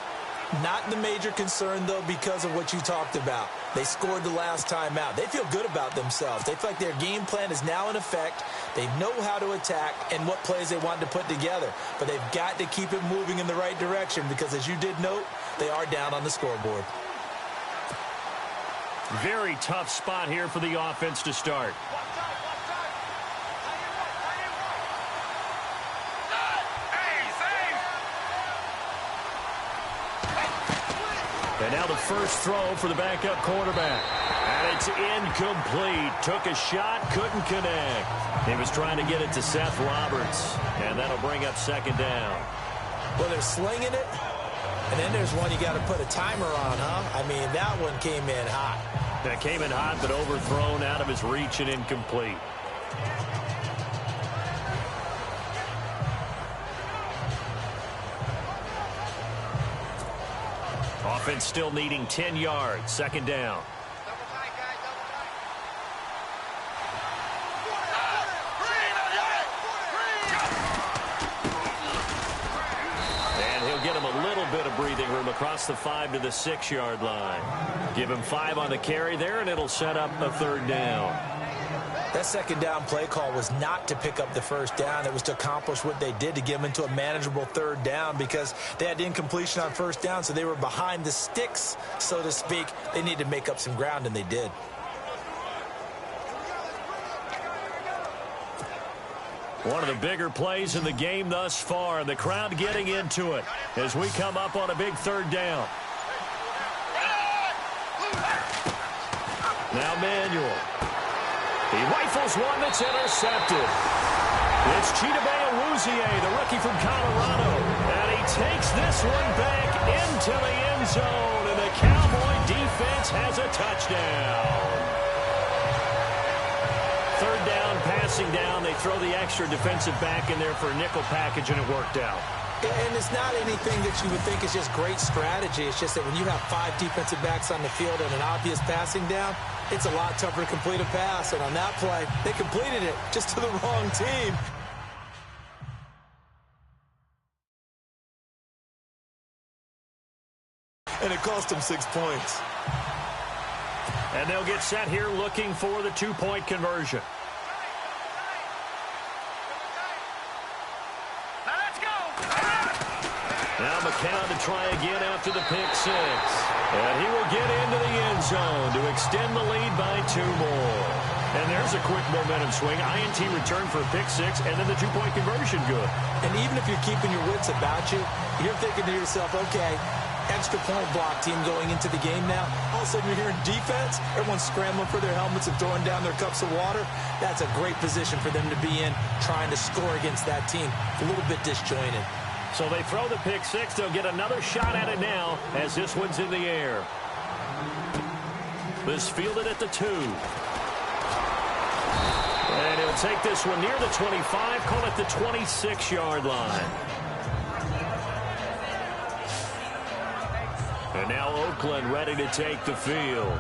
Not the major concern, though, because of what you talked about. They scored the last time out. They feel good about themselves. They feel like their game plan is now in effect. They know how to attack and what plays they want to put together. But they've got to keep it moving in the right direction because, as you did note, they are down on the scoreboard. Very tough spot here for the offense to start. And now the first throw for the backup quarterback. And it's incomplete. Took a shot, couldn't connect. He was trying to get it to Seth Roberts. And that'll bring up 2nd down. Well, they're slinging it. And then there's one you got to put a timer on, huh? I mean, that one came in hot. That came in hot, but overthrown out of his reach and incomplete. Offense still needing 10 yards. 2nd down. little bit of breathing room across the 5 to the 6-yard line. Give him 5 on the carry there, and it'll set up a 3rd down. That 2nd down play call was not to pick up the 1st down. It was to accomplish what they did, to get them into a manageable 3rd down, because they had incompletion on 1st down, so they were behind the sticks, so to speak. They needed to make up some ground, and they did. One of the bigger plays in the game thus far, and the crowd getting into it as we come up on a big 3rd down. Now Manuel. He rifles one that's intercepted. It's Chidobe Awuzie, the rookie from Colorado, and he takes this one back into the end zone, and the Cowboy defense has a touchdown. 3rd down, passing down. They throw the extra defensive back in there for a nickel package, and it worked out. And it's not anything that you would think is just great strategy. It's just that when you have 5 defensive backs on the field and an obvious passing down, it's a lot tougher to complete a pass. And on that play, they completed it just to the wrong team. And it cost them 6 points. And they'll get set here looking for the 2-point conversion. Now let's go. Now McCown to try again after the pick 6. And he will get into the end zone to extend the lead by 2 more. And there's a quick momentum swing. INT return for a pick 6, and then the 2-point conversion good. And even if you're keeping your wits about you, you're thinking to yourself, okay, extra point block team going into the game now. All of a sudden you're hearing defense. Everyone's scrambling for their helmets and throwing down their cups of water. That's a great position for them to be in, trying to score against that team. A little bit disjointed. So they throw the pick 6. They'll get another shot at it now as this one's in the air. This fielded at the 2. And he'll take this one near the 25, call it the 26-yard line. And now Oakland ready to take the field.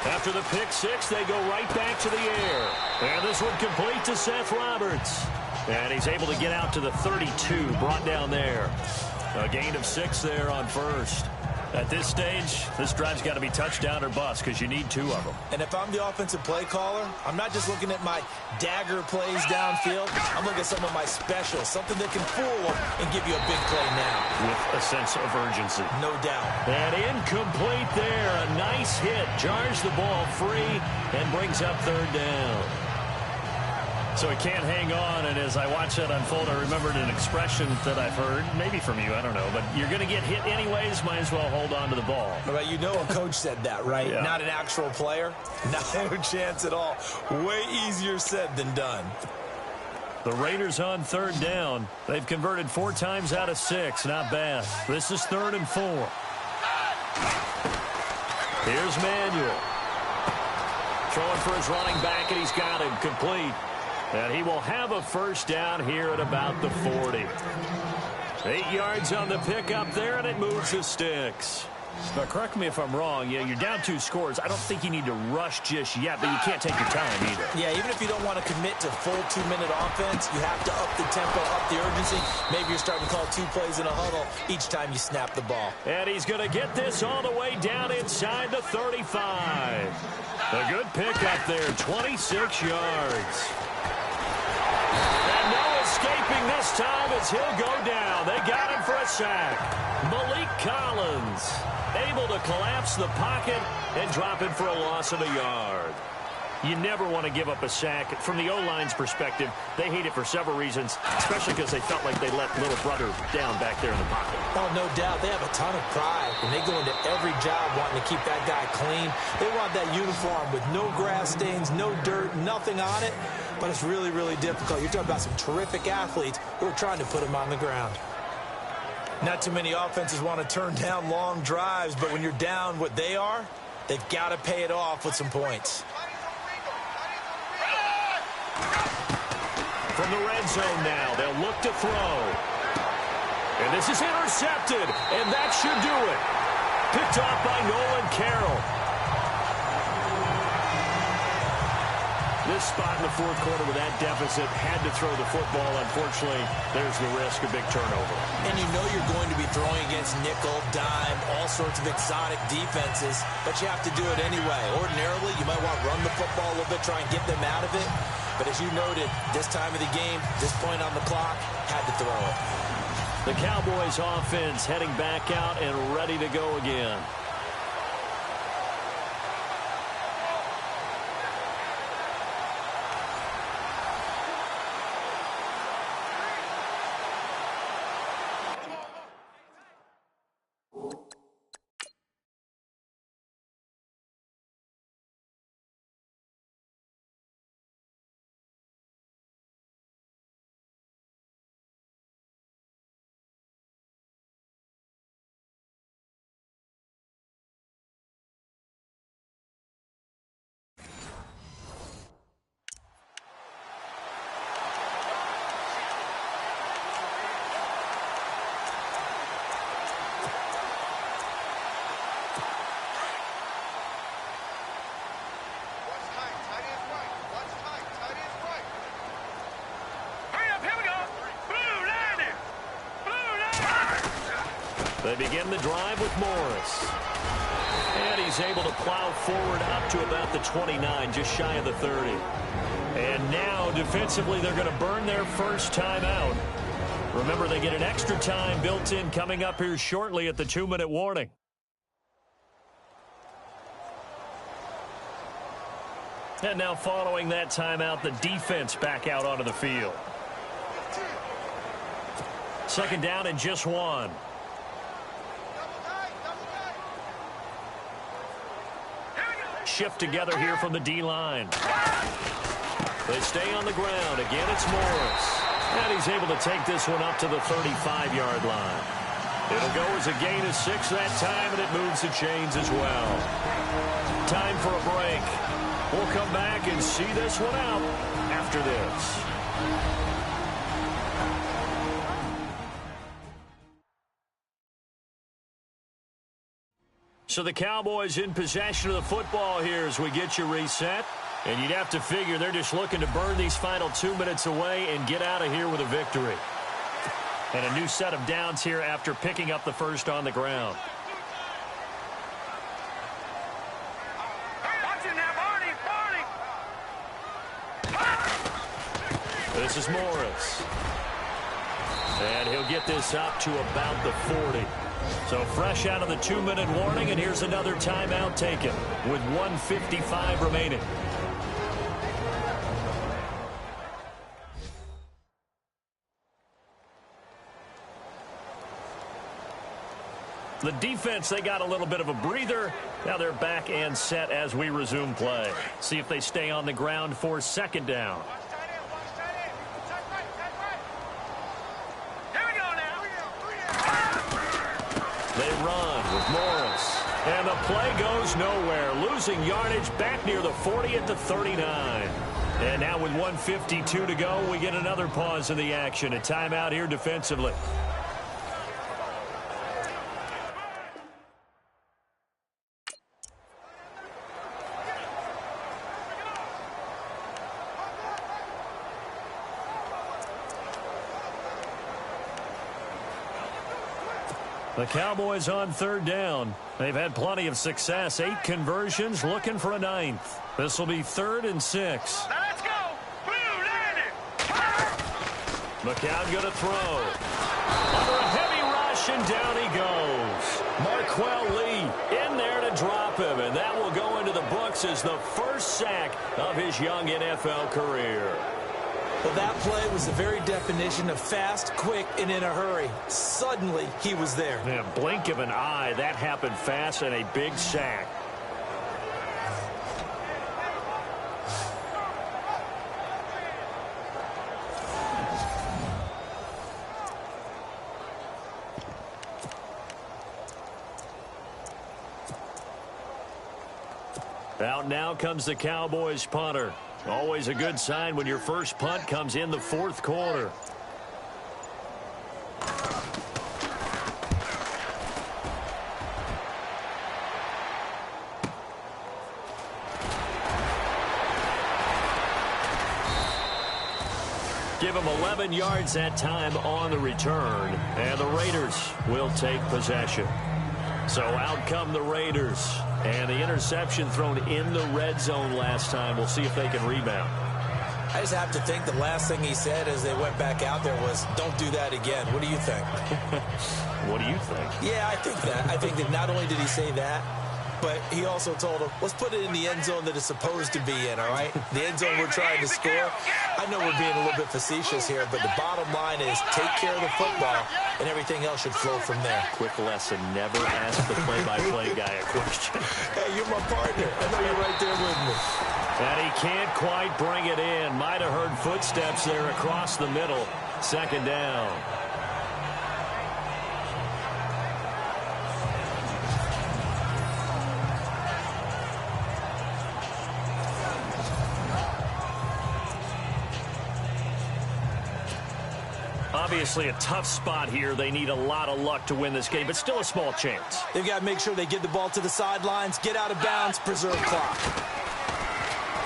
After the pick 6, they go right back to the air. And this one complete to Seth Roberts. And he's able to get out to the 32, brought down there. A gain of 6 there on 1st. At this stage, this drive's got to be touchdown or bust because you need 2 of them. And if I'm the offensive play caller, I'm not just looking at my dagger plays downfield. I'm looking at some of my specials, something that can fool them and give you a big play now. With a sense of urgency. No doubt. And incomplete there. A nice hit. Jars the ball free and brings up 3rd down. So he can't hang on, and as I watch that unfold, I remembered an expression that I've heard, maybe from you, I don't know, but you're going to get hit anyways, might as well hold on to the ball. Well, you know a coach said that, right? Yeah. Not an actual player. No chance at all. Way easier said than done. The Raiders on 3rd down. They've converted 4 times out of 6. Not bad. This is 3rd and 4. Here's Manuel. Throwing for his running back, and he's got him complete. And he will have a 1st down here at about the 40. 8 yards on the pickup there, and it moves the sticks. Now, correct me if I'm wrong. Yeah, you're down 2 scores. I don't think you need to rush just yet, but you can't take your time either. Yeah, even if you don't want to commit to full 2-minute offense, you have to up the tempo, up the urgency. Maybe you're starting to call 2 plays in a huddle each time you snap the ball. And he's going to get this all the way down inside the 35. A good pickup there, 26 yards. And no escaping this time as he'll go down. They got him for a sack. Malik Collins able to collapse the pocket and drop it for a loss of a yard. You never want to give up a sack. From the O-line's perspective, they hate it for several reasons, especially because they felt like they let little brother down back there in the pocket. Oh, no doubt. They have a ton of pride, and they go into every job wanting to keep that guy clean. They want that uniform with no grass stains, no dirt, nothing on it, but it's really, really difficult. You're talking about some terrific athletes who are trying to put him on the ground. Not too many offenses want to turn down long drives, but when you're down what they are, they've got to pay it off with some points. From the red zone now, they'll look to throw. And this is intercepted, and that should do it. Picked off by Nolan Carroll. This spot in the fourth quarter with that deficit, had to throw the football. Unfortunately, there's the risk of big turnover. And you know you're going to be throwing against nickel, dime, all sorts of exotic defenses, but you have to do it anyway. Ordinarily, you might want to run the football a little bit, try and get them out of it. But as you noted, this time of the game, this point on the clock, had to throw it. The Cowboys offense heading back out and ready to go again. They begin the drive with Morris. And he's able to plow forward up to about the 29, just shy of the 30. And now, defensively, they're going to burn their first timeout. Remember, they get an extra time built in coming up here shortly at the 2-minute warning. And now following that timeout, the defense back out onto the field. Second down and just one. Shift together here from the D-line. They stay on the ground. Again, it's Morris. And he's able to take this one up to the 35-yard line. It'll go as a gain of 6 that time, and it moves the chains as well. Time for a break. We'll come back and see this one out after this. So the Cowboys in possession of the football here as we get you reset. And you'd have to figure they're just looking to burn these final 2 minutes away and get out of here with a victory. And a new set of downs here after picking up the first on the ground. This is Morris. And he'll get this up to about the 40. So fresh out of the 2-minute warning, and here's another timeout taken with 1:55 remaining. The defense, they got a little bit of a breather. Now they're back and set as we resume play. See if they stay on the ground for second down. They run with Morris. And the play goes nowhere. Losing yardage back near the 40 at the 39. And now with 1:52 to go, we get another pause in the action. A timeout here defensively. The Cowboys on third down. They've had plenty of success. 8 conversions, looking for a 9th. This will be 3rd and 6. Now let's go. Blue landed. McCown going to throw. Under a heavy rush, and down he goes. Marquell Lee in there to drop him, and that will go into the books as the first sack of his young NFL career. Well, that play was the very definition of fast, quick, and in a hurry. Suddenly, he was there. Yeah, blink of an eye, that happened fast, and a big sack. Out now comes the Cowboys punter. Always a good sign when your first punt comes in the 4th quarter. Give him 11 yards that time on the return, and the Raiders will take possession. So out come the Raiders, and the interception thrown in the red zone last time. We'll see if they can rebound. I just have to think the last thing he said as they went back out there was, don't do that again. What do you think? What do you think? Yeah, I think that. I think that not only did he say that, but he also told him, let's put it in the end zone that it's supposed to be in, all right? The end zone we're trying to score. I know we're being a little bit facetious here, but the bottom line is take care of the football, and everything else should flow from there. Quick lesson, never ask the play-by-play guy a question. Hey, you're my partner. I know you're right there with me. And he can't quite bring it in. Might have heard footsteps there across the middle. Second down. Obviously a tough spot here. They need a lot of luck to win this game, but still a small chance. They've got to make sure they get the ball to the sidelines, get out of bounds, preserve clock.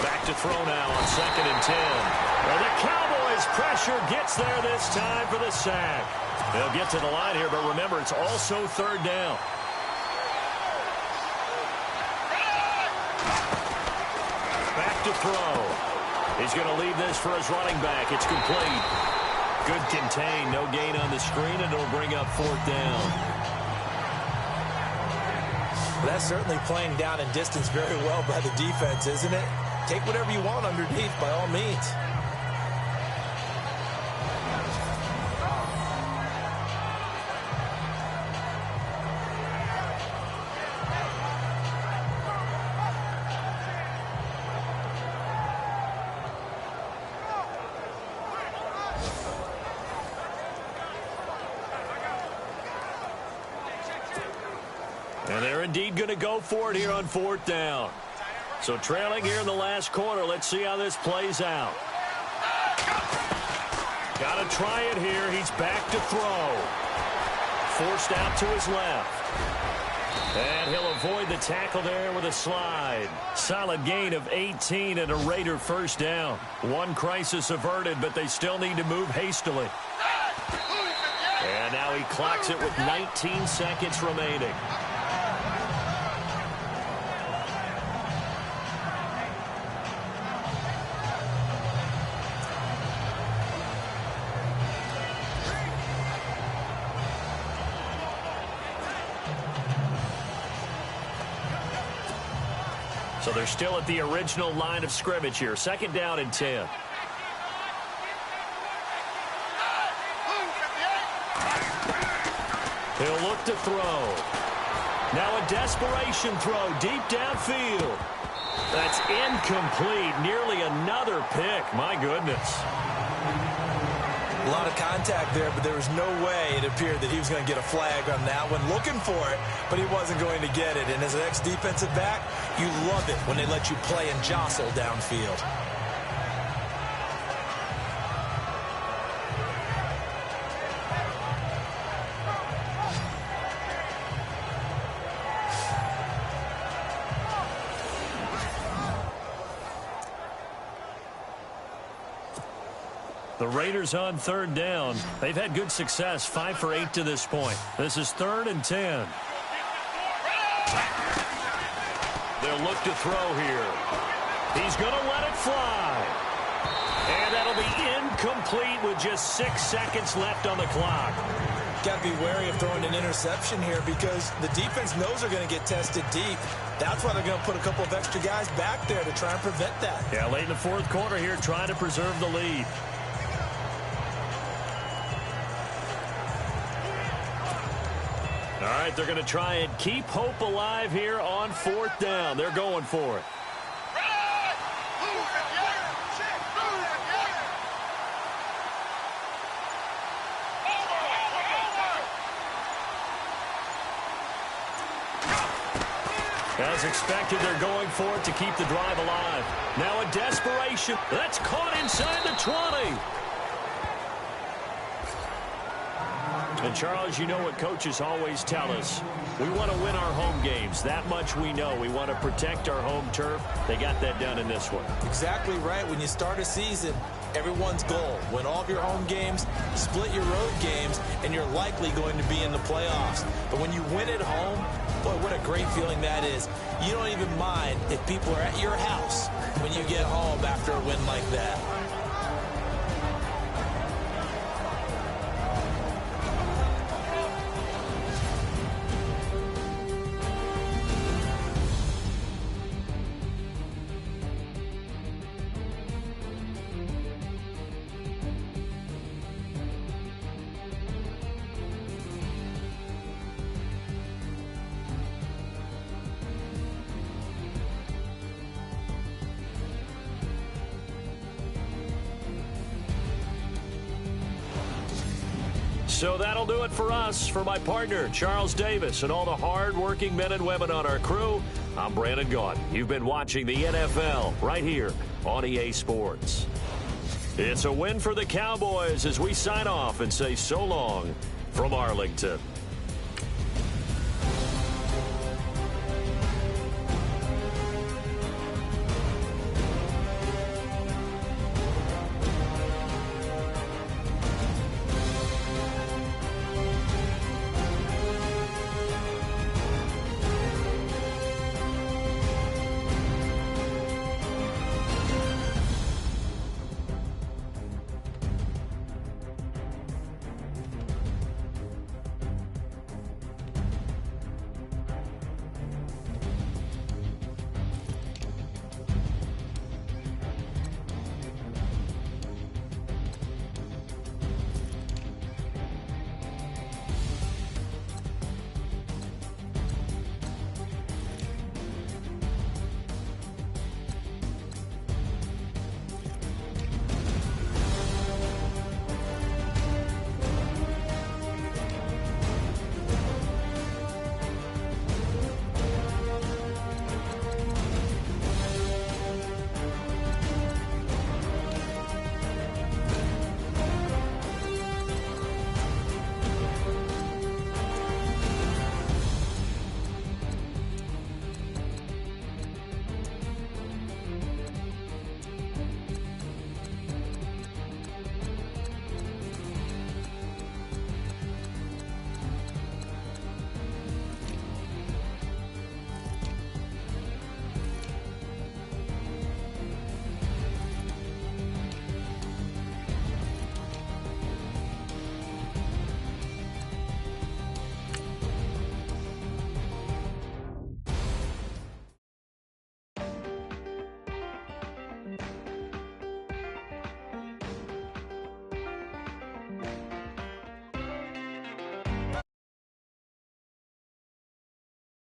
Back to throw now on 2nd and 10. Well, the Cowboys' pressure gets there this time for the sack. They'll get to the line here, but remember, it's also 3rd down. Back to throw. He's going to leave this for his running back. It's complete. Good contain. No gain on the screen, and it'll bring up 4th down. Well, that's certainly playing down and distance very well by the defense, isn't it? Take whatever you want underneath, by all means. And they're indeed going to go for it here on 4th down. So trailing here in the last quarter. Let's see how this plays out. Got to try it here. He's back to throw. Forced out to his left. And he'll avoid the tackle there with a slide. Solid gain of 18 and a Raider first down. One crisis averted, but they still need to move hastily. And now he clocks it with 19 seconds remaining. So they're still at the original line of scrimmage here. 2nd down and 10. He'll look to throw. Now a desperation throw deep downfield. That's incomplete. Nearly another pick. My goodness. A lot of contact there, but there was no way it appeared that he was going to get a flag on that one. Looking for it, but he wasn't going to get it. And as an ex-defensive back, you love it when they let you play and jostle downfield. The Raiders on 3rd down. They've had good success, 5 for 8 to this point. This is 3rd and 10. They'll look to throw here. He's going to let it fly. And that'll be incomplete with just 6 seconds left on the clock. Got to be wary of throwing an interception here because the defense knows they're going to get tested deep. That's why they're going to put a couple of extra guys back there to try and prevent that. Yeah, late in the 4th quarter here, trying to preserve the lead. All right, they're going to try and keep hope alive here on 4th down. They're going for it. As expected, they're going for it to keep the drive alive. Now a desperation. That's caught inside the 20. And, Charles, you know what coaches always tell us. We want to win our home games. That much we know. We want to protect our home turf. They got that done in this one. Exactly right. When you start a season, everyone's goal. Win all of your home games, split your road games, and you're likely going to be in the playoffs. But when you win at home, boy, what a great feeling that is. You don't even mind if people are at your house when you get home after a win like that. So that'll do it for us. For my partner, Charles Davis, and all the hard-working men and women on our crew, I'm Brandon Gaudin. You've been watching the NFL right here on EA Sports. It's a win for the Cowboys as we sign off and say so long from Arlington.